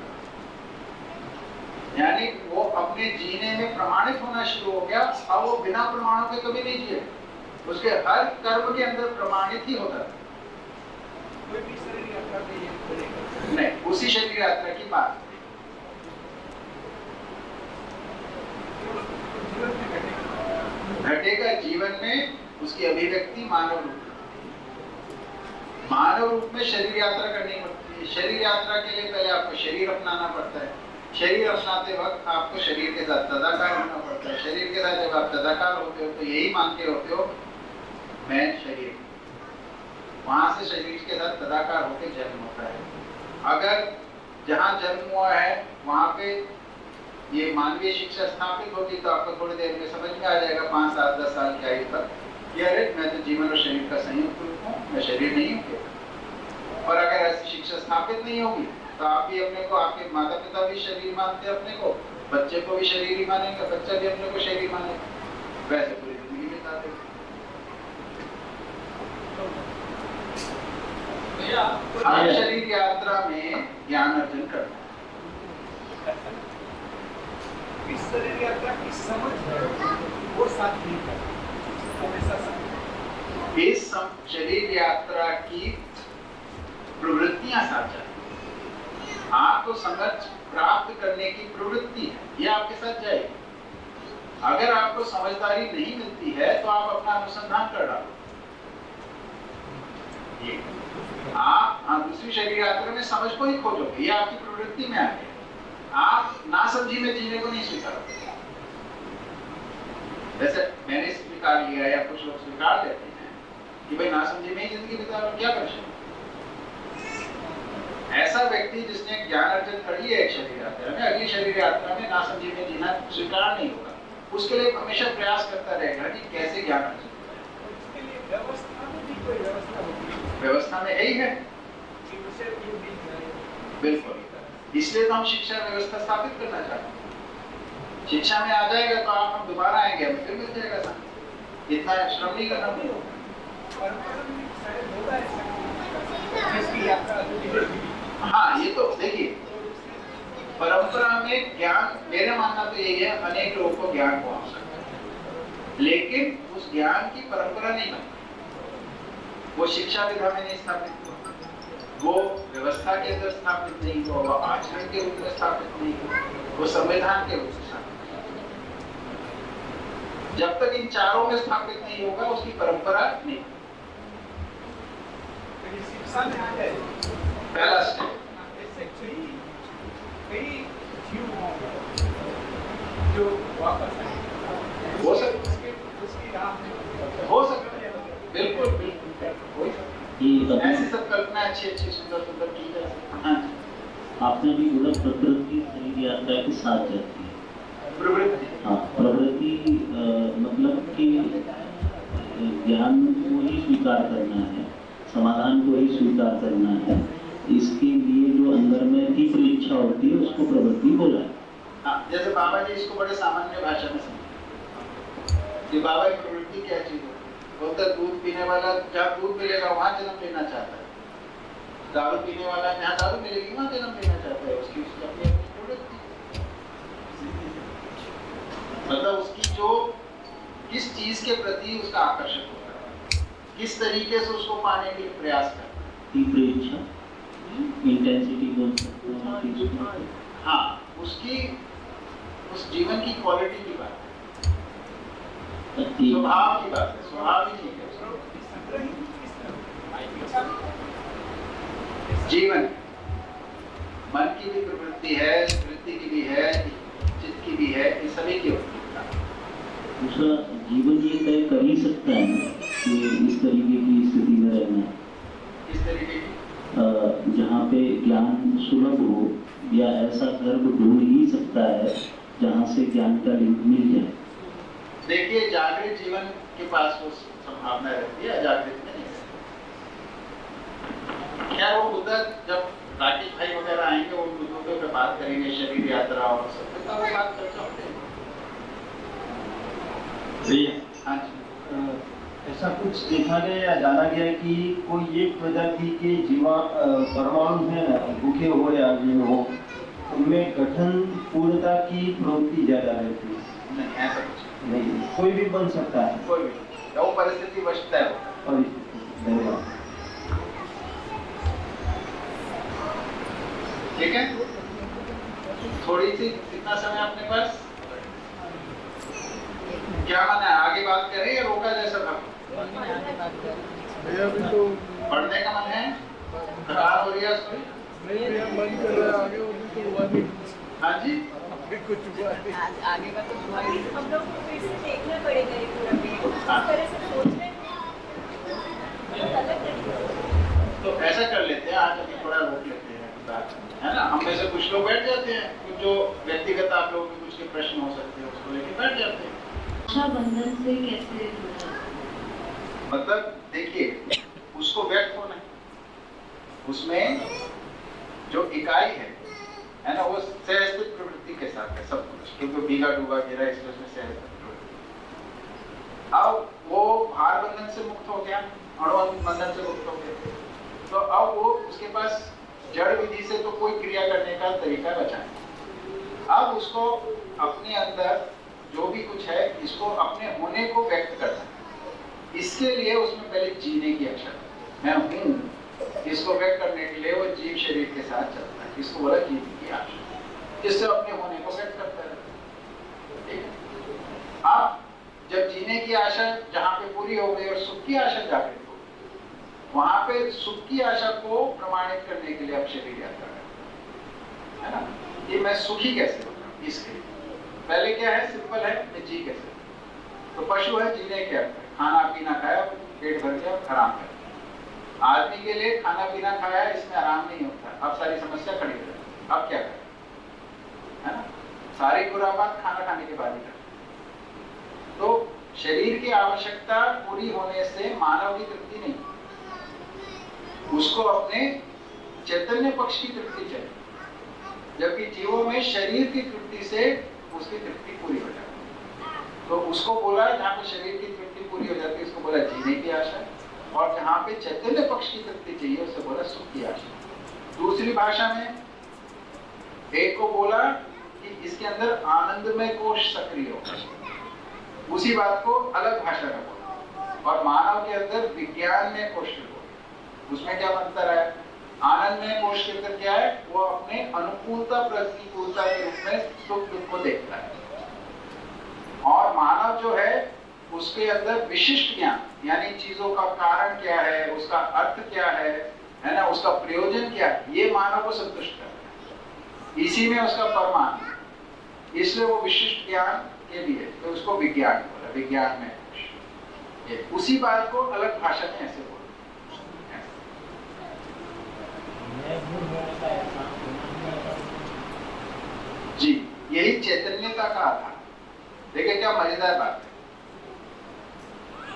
यानी वो अपने जीने में प्रमाणित होना शुरू हो गया। अब वो बिना प्रमाणों के कभी नहीं जिए, उसके हर कर्म के अंदर प्रमाणित ही होता है। नहीं, उसी शरीर यात्रा की बात। घटेगा जीवन में उसकी अभिव्यक्ति मानव रूप में। मानव रूप में शरीर यात्रा करनी पड़ती है। शरीर यात्रा के लिए पहले आपको शरीर अपनाना पड़ता है। शरीर अपनाते वक्त आपको शरीर के साथ तदाकार होना पड़ता है। शरीर के साथ जब आप तदाकार होते हो तो यही मानते होते हो मैं शरीर। वहां से शरीर के साथ तदाकार होकर जन्म होता है। अगर जहाँ जन्म हुआ है वहां पे ये मानवीय शिक्षा स्थापित होगी तो आपको थोड़ी देर में समझ में आ जाएगा 5, 7, 10 साल की आयु तक कि अरे मैं तो जीवन और शरीर का संयुक्त रूप हूँ, मैं शरीर नहीं हूँ। और अगर ऐसी शिक्षा स्थापित नहीं होगी तो आप भी अपने को, आपके माता पिता भी शरीर मानते हैं अपने को, बच्चे को भी शरीर ही मानेंगे, बच्चा भी अपने को शरीर मानेगा, वैसे पूरी जिंदगी बिताते। हर शरीर यात्रा में ज्ञान अर्जन करना है। इस शरीर यात्रा की समझ है वो साथ नहीं करता। इस शरीर यात्रा की प्रवृत्तियां साथ जाती। आपको समझ प्राप्त करने की प्रवृत्ति है, ये आपके साथ जाएगी। अगर आपको समझदारी नहीं मिलती है तो आप अपना अनुसंधान कर डालो। ये आप दूसरी शरीर यात्रा में समझ को ही खोजोगे, ये आपकी प्रवृत्ति में आ गया। आप नासमझी में जीने को नहीं स्वीकारोगे। जैसे मैंने स्वीकार लिया या कुछ लोग स्वीकार लेते हैं कि भाई नासमझी में ही जिंदगी बिता रहा, क्या कर सकते। ऐसा व्यक्ति जिसने ज्ञान अर्जन कर लिया एक शरीर यात्रा में, अगली शरीर यात्रा में नासमझी में जीना स्वीकार नहीं होगा। उसके लिए हमेशा प्रयास करता रहेगा कि कैसे ज्ञान अर्जन करें। व्यवस्था में यही है, बिल्कुल। इसलिए तो हम शिक्षा व्यवस्था स्थापित करना चाहते हैं। शिक्षा में आ जाएगा तो आप हम दोबारा आएंगे, हमें फिर मिल जाएगा समय। इतना श्रम नहीं करना पड़ेगा। हाँ, ये तो देखिए परंपरा में ज्ञान, मेरा मानना तो यही है, अनेक लोगों को ज्ञान हो सकता है, लेकिन उस ज्ञान की परंपरा नहीं बनती। वो शिक्षा विधा में नहीं स्थापित हुआ, वो व्यवस्था के अंदर स्थापित नहीं हुआ, वो आचरण के रूप में स्थापित नहीं हुआ, वो संविधान के रूप में स्थापित। जब तक इन चारों में स्थापित नहीं होगा उसकी परंपरा नहीं। पहला स्टेप हो सकता है, बिल्कुल बिल्कुल। ऐसी सब कल्पना अच्छी सुंदर सुंदर की जा सकती है। आपने भी बोला प्रवृत्ति शरीर यात्रा के साथ जाती है। प्रवृत्ति, हाँ, प्रवृत्ति मतलब कि ज्ञान को ही स्वीकार करना है, समाधान को ही स्वीकार करना है। इसके लिए जो अंदर में तीव्र इच्छा होती है उसको प्रवृत्ति बोला है। हाँ, जैसे बाबा जी इसको बड़े सामान्य भाषा में समझे कि बाबा की प्रवृत्ति क्या चीज है। बोलता दूध पीने वाला जहाँ दूध मिलेगा वहां जन्म लेना चाहता है, दारू पीने वाला जहाँ दारू मिलेगी वहां जन्म लेना चाहता है। उसकी अपनी प्रवृत्ति, मतलब उसकी जो किस चीज के प्रति उसका आकर्षण होता है, किस तरीके से उसको पाने के लिए प्रयास करता है। तीव्र इच्छा, इंटेंसिटी बोल सकते हैं। हाँ, उसकी उस जीवन की क्वालिटी की बात है, स्वभाव की बात है, स्वभाव ही ठीक है। जीवन मन की भी प्रवृत्ति है, वृत्ति की भी है, चित्त की भी है, ये सभी की होती है। दूसरा, जीवन ये तय कर ही सकता है कि इस तरीके की स्थिति में रहना, इस तरीके की जहाँ पे ज्ञान सुलभ हो, या ऐसा गर्भ ढूंढ ही सकता है जहाँ से ज्ञान का लिंक मिल जाए। देखिए, जागृत जीवन के पास वो संभावना रहती है, अजागृत में नहीं। क्या वो बुद्ध, जब राकेश भाई वगैरह आएंगे वो बुद्धों पे बात करेंगे शरीर यात्रा और सब, तो वो बात चर्चा होती है। हाँ जी, ऐसा कुछ देखा गया या जाना गया कि कोई एक प्रजाति के जीवा परमाणु है ना, भूखे हो या जीव हो, उनमें गठन पूर्णता की प्रवृत्ति ज्यादा रहती है। नहीं, ऐसा कुछ नहीं, कोई भी बन सकता है, कोई भी, वो परिस्थिति वशता है। धन्यवाद। ठीक है, थोड़ी सी, कितना समय अपने पास? क्या माना है, आगे बात करें या रोका जाए सब? भैया अभी तो पढ़ने का मन है, थकान हो रही है उसमें? नहीं भैया मन कर रहा है, आगे होगी तो हुआ नहीं। हाँ जी, अभी कुछ हुआ नहीं। आगे का तो हुआ ही नहीं। हम लोग को फिर से देखना पड़ेगा ये पूरा वीडियो, किस तरह से सोच रहे हैं अलग तरीके। तो ऐसा कर लेते हैं, आज अभी थोड़ा रोक लेते हैं बात, है ना? हम में से कुछ लोग बैठ जाते हैं, कुछ जो व्यक्तिगत आप लोगों के कुछ के प्रश्न हो सकते हैं उसको लेके बैठ जाते हैं। रक्षाबंधन से कैसे जुड़ा? मतलब देखिए, उसको व्यक्त होना है, उसमें जो इकाई है ना, वो सहस्तित्व प्रवृत्ति के साथ है सब कुछ, क्योंकि भीगा डूबा गिरा इसलिए उसमें सहस्तित्व प्रवृत्ति। अब वो भार बंधन से मुक्त हो गया, अणु बंधन से मुक्त हो गया, तो अब वो उसके पास जड़ विधि से तो कोई क्रिया करने का तरीका बचा नहीं। अब उसको अपने अंदर जो भी कुछ है, इसको अपने होने को व्यक्त करना है। इसके लिए उसमें पहले जीने की आवश्यकता, मैं हूँ, इसको व्यक्त करने के लिए वो जीव शरीर के साथ चलता है, इसको बोला जीव की आवश्यकता, जिससे अपने होने को व्यक्त करता है। ठीक है, अब जब जीने की आशा जहाँ पे पूरी हो गई और सुख की आशा जागृत हो गई, वहां पे सुख की आशा को प्रमाणित करने के लिए अब शरीर यात्रा है ना, कि मैं सुखी कैसे होता, इसके लिए पहले क्या है, सिंपल है, मैं जी कैसे। तो पशु है, जीने के अर्थ है, खाना पीना खाया, पेट भर गया, आराम कर। आदमी के लिए खाना पीना खाया, इसमें आराम नहीं होता, अब सारी समस्या खड़ी हो जाती है, अब क्या करें, है ना? सारी खुरापात खाना खाने के बाद ही करें। तो शरीर की आवश्यकता पूरी होने से मानव की तृप्ति नहीं, उसको अपने चैतन्य पक्ष की तृप्ति चाहिए, जबकि जीवों में शरीर की तृप्ति से उसकी तृप्ति पूरी हो जाती है। तो उसको बोला, जहाँ पे शरीर की तृप्ति पूरी हो जाती है उसको बोला जीने की आशा, और जहाँ पे चैतन्य पक्ष की तृप्ति चाहिए उसे बोला सुख की आशा। दूसरी भाषा में एक को बोला कि इसके अंदर आनंदमय कोश सक्रिय हो, उसी बात को अलग भाषा में बोला, और मानव के अंदर विज्ञान में कोश हो। उसमें क्या अंतर है? आनंद में कोश के अंदर क्या है, वो अपने अनुकूलता प्रतिकूलता के रूप में सुख दुख को देखता है, और मानव जो है उसके अंदर विशिष्ट ज्ञान, यानी चीजों का कारण क्या है, उसका अर्थ क्या है ना, उसका प्रयोजन क्या है, ये मानव को संतुष्ट करता है, इसी में उसका परमान है, इसलिए वो विशिष्ट ज्ञान के लिए, तो उसको विज्ञान बोला, विज्ञान में ये उसी बात को अलग भाषा में ऐसे बोला। जी, यही चैतन्यता का आधार। देखिए क्या मजेदार बात है,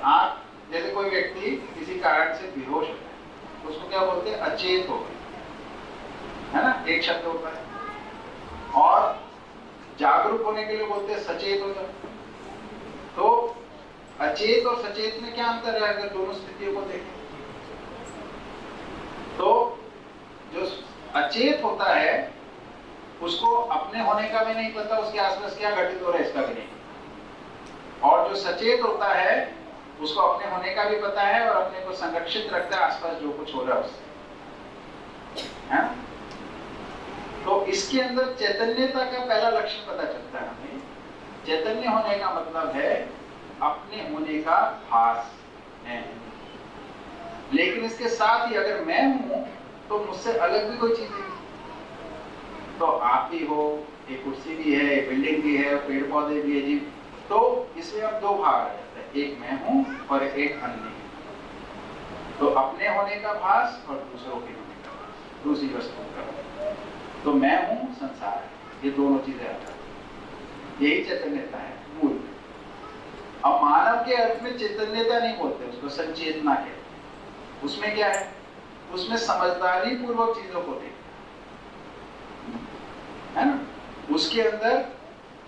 आप जैसे कोई व्यक्ति किसी कारण से बेहोश होता है, उसको क्या बोलते हैं, अचेत हो गए, है ना, एक शब्द होता है, और जागरूक होने के लिए बोलते हैं सचेत हो जाए। तो अचेत और सचेत में क्या अंतर है, अगर दोनों स्थितियों को देखें तो जो अचेत होता है उसको अपने होने का भी नहीं पता, उसके आसपास क्या घटित हो रहा है इसका भी नहीं, और जो सचेत होता है उसको अपने होने का भी पता है और अपने को संरक्षित रखता है आसपास जो कुछ हो रहा है उससे, है? तो इसके अंदर चैतन्यता का पहला लक्षण पता चलता है हमें। चैतन्य होने का मतलब है अपने होने का भास है, लेकिन इसके साथ ही अगर मैं हूं तो मुझसे अलग भी कोई चीज नहीं। तो आप भी हो, एक कुर्सी भी है, बिल्डिंग भी है, पेड़ पौधे भी है जी, तो इसमें अब दो भाग आ जाते हैं, एक मैं हूं और एक अन्य। तो अपने होने का भास और दूसरों के होने का भास, दूसरी वस्तुओं का भास। तो मैं हूं, संसार है, ये दोनों चीजें आ जाती, यही चैतन्यता है मूल। अब मानव के अर्थ में चैतन्यता नहीं बोलते, उसको संचेतना कहते। उसमें क्या है, उसमें समझदारी पूर्वक चीजों को देखना है ना, उसके अंदर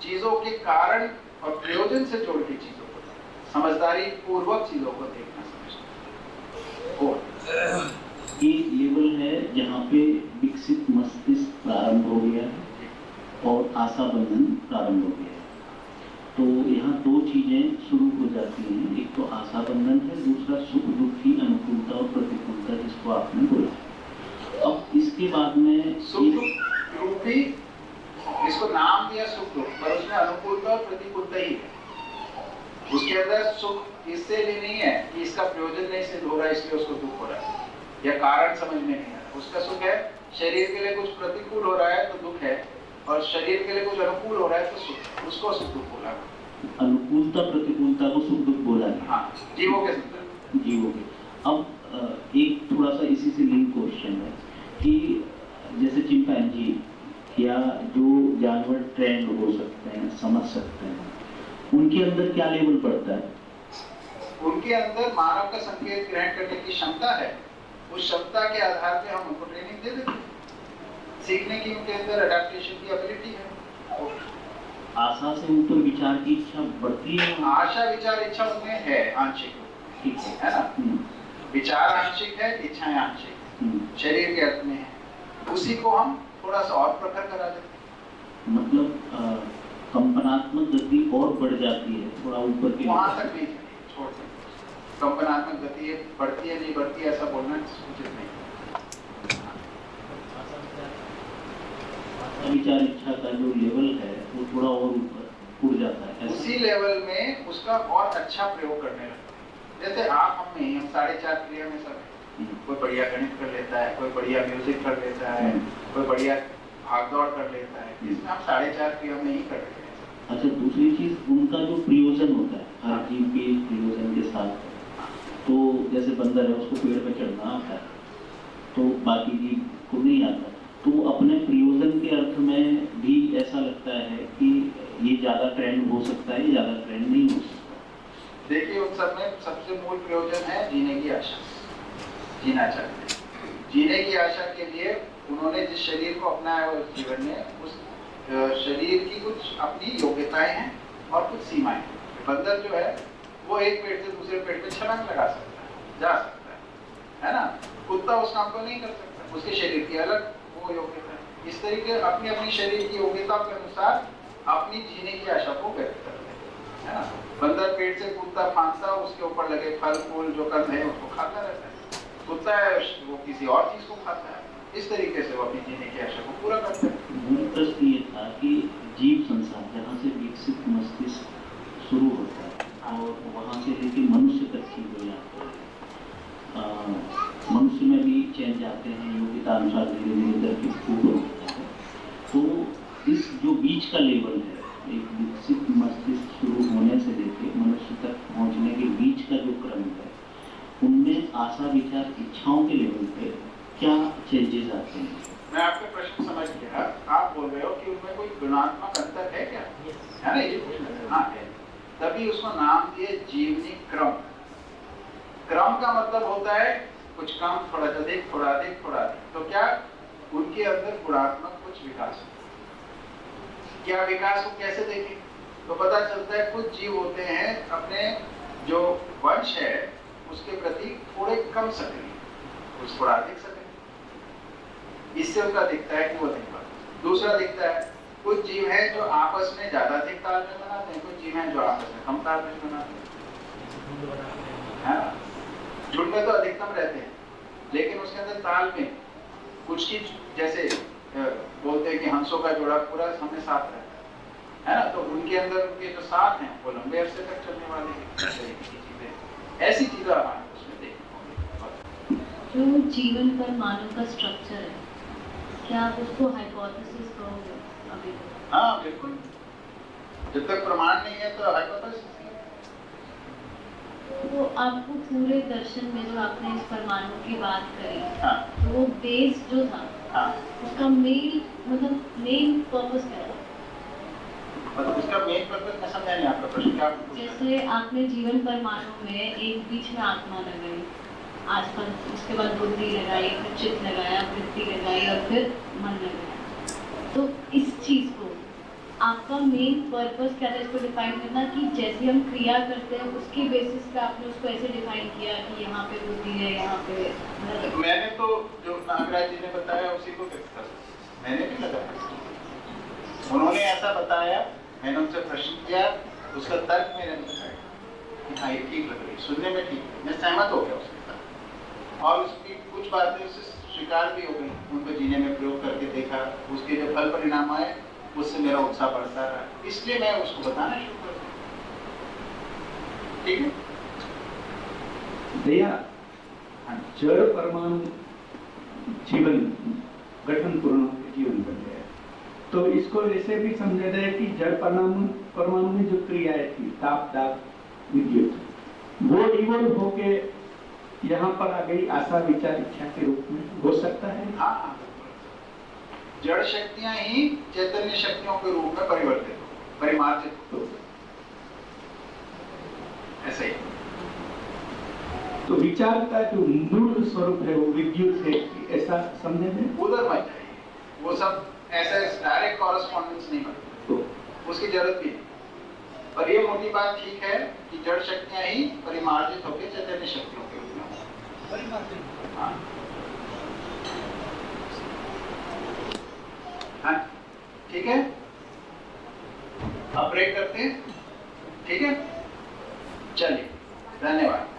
चीजों के कारण और प्रयोजन से जोड़ के चीजों को देखना, समझदारी पूर्वक चीजों को देखना समझना। एक लेवल है जहाँ पे विकसित मस्तिष्क प्रारंभ हो गया है और आशा बंधन प्रारंभ हो गया है। तो यहाँ दो चीजें शुरू हो जाती हैं, एक तो आशा बंधन है, दूसरा सुख दुख की अनुकूलता और प्रतिकूलता, जिसको आपने बोला। अब इसके बाद में सुख दुख रूपी, इसको नाम दिया सुख दुख, पर उसमें अनुकूलता और प्रतिकूलता ही है। उसके अंदर सुख इससे भी नहीं है कि इसका प्रयोजन नहीं सिद्ध हो रहा है इसलिए उसको दुख हो रहा है, या कारण समझ में नहीं आ रहा। उसका सुख है शरीर के लिए कुछ प्रतिकूल हो रहा है तो दुख है, और शरीर के लिए कुछ अनुकूल हो रहा है तो सुख, उसको सुख दुख बोला। अनुकूलता प्रतिकूलता को सुख दुख बोला है। हाँ, जीवों के संदर्भ, जीवों के। अब एक थोड़ा सा इसी से लिंक क्वेश्चन है कि जैसे चिंपैंजी या जो जानवर ट्रेंड हो सकते हैं, समझ सकते हैं, उनके अंदर क्या लेवल पड़ता है? उनके अंदर मानव का संकेत ग्रहण करने की क्षमता है। उस क्षमता के आधार पे हम उनको ट्रेनिंग दे देते हैं, सीखने की उनके अंदर अडैप्टेशन की एबिलिटी है। आशा से ऊपर विचार की इच्छा बढ़ती है। आशा विचार इच्छा उनमें है आंशिक, ठीक है ना। विचार आंशिक है, इच्छाएं आंशिक शरीर के अर्थ में है, उसी को हम थोड़ा सा और प्रखर करा देते हैं। मतलब कंपनात्मक गति और बढ़ जाती है, थोड़ा ऊपर के वहां तक नहीं छोड़ देते। कंपनात्मक गति बढ़ती है नहीं बढ़ती है ऐसा बोलना उचित नहीं। विचार इच्छा का जो लेवल है वो थोड़ा और ऊपर उड़ जाता है। उसी लेवल में उसका और अच्छा प्रयोग करने लगता है। जैसे आप हम में हम 4.5 क्रिया में सब है, कोई बढ़िया गणित कर लेता है, कोई बढ़िया म्यूजिक कर लेता है, कोई बढ़िया भागदौड़ कर लेता है, इसमें हम 4.5 क्रिया में ही कर रहे हैं। अच्छा, दूसरी चीज उनका जो प्रयोजन होता है हर जीव के प्रयोजन के साथ, तो जैसे बंदर है उसको पेड़ पे चढ़ना आता है तो बाकी जीव को नहीं आता, तो अपने प्रयोजन के अर्थ में भी ऐसा लगता है कि ये ज्यादा ट्रेंड हो सकता है, ज्यादा ट्रेंड नहीं हो सकता। देखिए उन सब में सबसे मूल प्रयोजन है जीने की आशा, जीना चाहते हैं। जीने की आशा के लिए उन्होंने जिस शरीर को अपनाया है उस जीवन में उस शरीर की कुछ अपनी योग्यताएं हैं और कुछ सीमाएं हैं। बंदर जो है वो एक पेड़ से दूसरे पेड़ पे छलांग लगा सकता है, जा सकता है ना। कुत्ता उस काम को नहीं कर सकता, उसके शरीर की अलग वो योग्यता है। इस तरीके अपनी अपनी शरीर की योग्यता के अनुसार अपनी जीने की आशा को व्यक्त करते हैं, है ना। बंदर पेड़ से कूदता फांदता, उसके ऊपर लगे फल फूल जो कंद है उसको खाता रहता है। कुत्ता है वो किसी और चीज को खाता है। इस तरीके से वो अपनी जीने की आशा को पूरा करते हैं। मूल प्रश्न ये था कि जीव संसार जहाँ से विकसित मस्तिष्क शुरू होता है और वहाँ से लेके मनुष्य तक की हो जाती है, मनुष्य में भी चेंज आते हैं, योग्यता अनुसार धीरे धीरे करके ऊपर होता है। तो इस जो बीच का लेवल है, एक विकसित मस्तिष्क शुरू होने से लेके मनुष्य तक पहुँचने के बीच का जो क्रम है, उनमें आशा विचार इच्छाओं के लेवल पे क्या चेंजेस आते हैं? मैं आपके प्रश्न समझ गया। आप बोल रहे हो कि उनमें कोई गुणात्मक अंतर है क्या? है ना, ये पूछना। हाँ है, तभी उसको नाम दिए जीवनी क्रम। क्रम का मतलब होता है कुछ कम, थोड़ा अधिक, थोड़ा अधिक, थोड़ा अधिक। तो क्या उनके अंदर गुणात्मक कुछ विकास हो? क्या विकास को कैसे देखें? तो पता चलता है कुछ जीव होते हैं अपने जो वंश है उसके प्रति थोड़े कम सक्रिय, कुछ थोड़ा अधिक सक्रिय। इससे उनका दिखता है कि वो नहीं पाते। दूसरा दिखता है कुछ जीव हैं जो आपस में ज्यादा अधिक तालमेल बनाते हैं, कुछ जीव हैं जो आपस में कम तालमेल बनाते हैं। झुंड में तो अधिकतम रहते हैं, लेकिन उसके अंदर तालमेल कुछ की, जैसे बोलते हैं कि हंसों का जोड़ा पूरा समय साथ रहता है ना, तो उनके अंदर उनके जो साथ हैं वो लंबे अरसे तक चलने वाले चीजें, ऐसी चीजें हमारे उसमें देखने को। जो जीवन पर मानव का स्ट्रक्चर है, क्या उसको हाइपोथेसिस कहोगे अभी? हाँ बिल्कुल, जब तक प्रमाण नहीं है तो हाइपोथेसिस। तो आपको पूरे दर्शन में जो आपने इस परमाणु की बात करी, हाँ। तो वो बेस जो था, हाँ। उसका मेन पर्पस क्या था? मतलब उसका मेन पर्पस मैं समझा नहीं आपका प्रश्न क्या? जैसे आपने जीवन परमाणु में एक बीच में आत्मा लगाई, आसपास उसके बाद बुद्धि लगाई, फिर चित्त लगाया, वृत्ति लगाई और फिर मन लगाया। तो इस चीज को आपका मेन पर्पस क्या था इसको डिफाइन करना, कि जैसे हम क्रिया करते हैं उसके बेसिस पे आपने उसको ऐसे डिफाइन किया कि यहाँ पे बुद्धि है, यहाँ पे मतलब। मैंने तो जो नागराज जी ने बताया उसी को व्यक्त कर, मैंने भी बताया, उन्होंने ऐसा बताया, मैंने उनसे प्रश्न किया, उसका तर्क मैंने बताया कि हाँ ये ठीक लग रही, सुनने में ठीक है, मैं सहमत हो गया उसके साथ, और उसकी कुछ बातें उससे स्वीकार भी हो गई, उनको जीने में प्रयोग करके देखा, उसके जो फल परिणाम आए उससे मेरा उत्साह बढ़ता रहा, इसलिए मैं उसको बताना शुरू कर दिया। ठीक है भैया जड़ परमाणु जीवन गठन पूर्ण जीवन बन गया, तो इसको ऐसे भी समझा जाए कि जड़ परमाणु में जो क्रियाएं थी, ताप दाब विद्युत, वो इवोल्व होके यहाँ पर आ गई आशा विचार इच्छा के रूप में, हो सकता है? हाँ, जड़ शक्तियां ही चैतन्य शक्तियों के रूप में परिवर्तित परिमार्जित हो, ऐसे ही। तो विचार का जो मूल स्वरूप है वो विद्युत है, ऐसा समझे में? उधर मत जाइए, वो सब ऐसा डायरेक्ट कॉरेस्पॉन्डेंस नहीं बनता, उसकी जरूरत भी नहीं। और ये मोटी बात ठीक है कि जड़ शक्तियां ही परिमार्जित होकर चैतन्य शक्तियों के रूप में परिमार्जित। हाँ हाँ ठीक है, अब ब्रेक करते हैं, ठीक है, चलिए, धन्यवाद।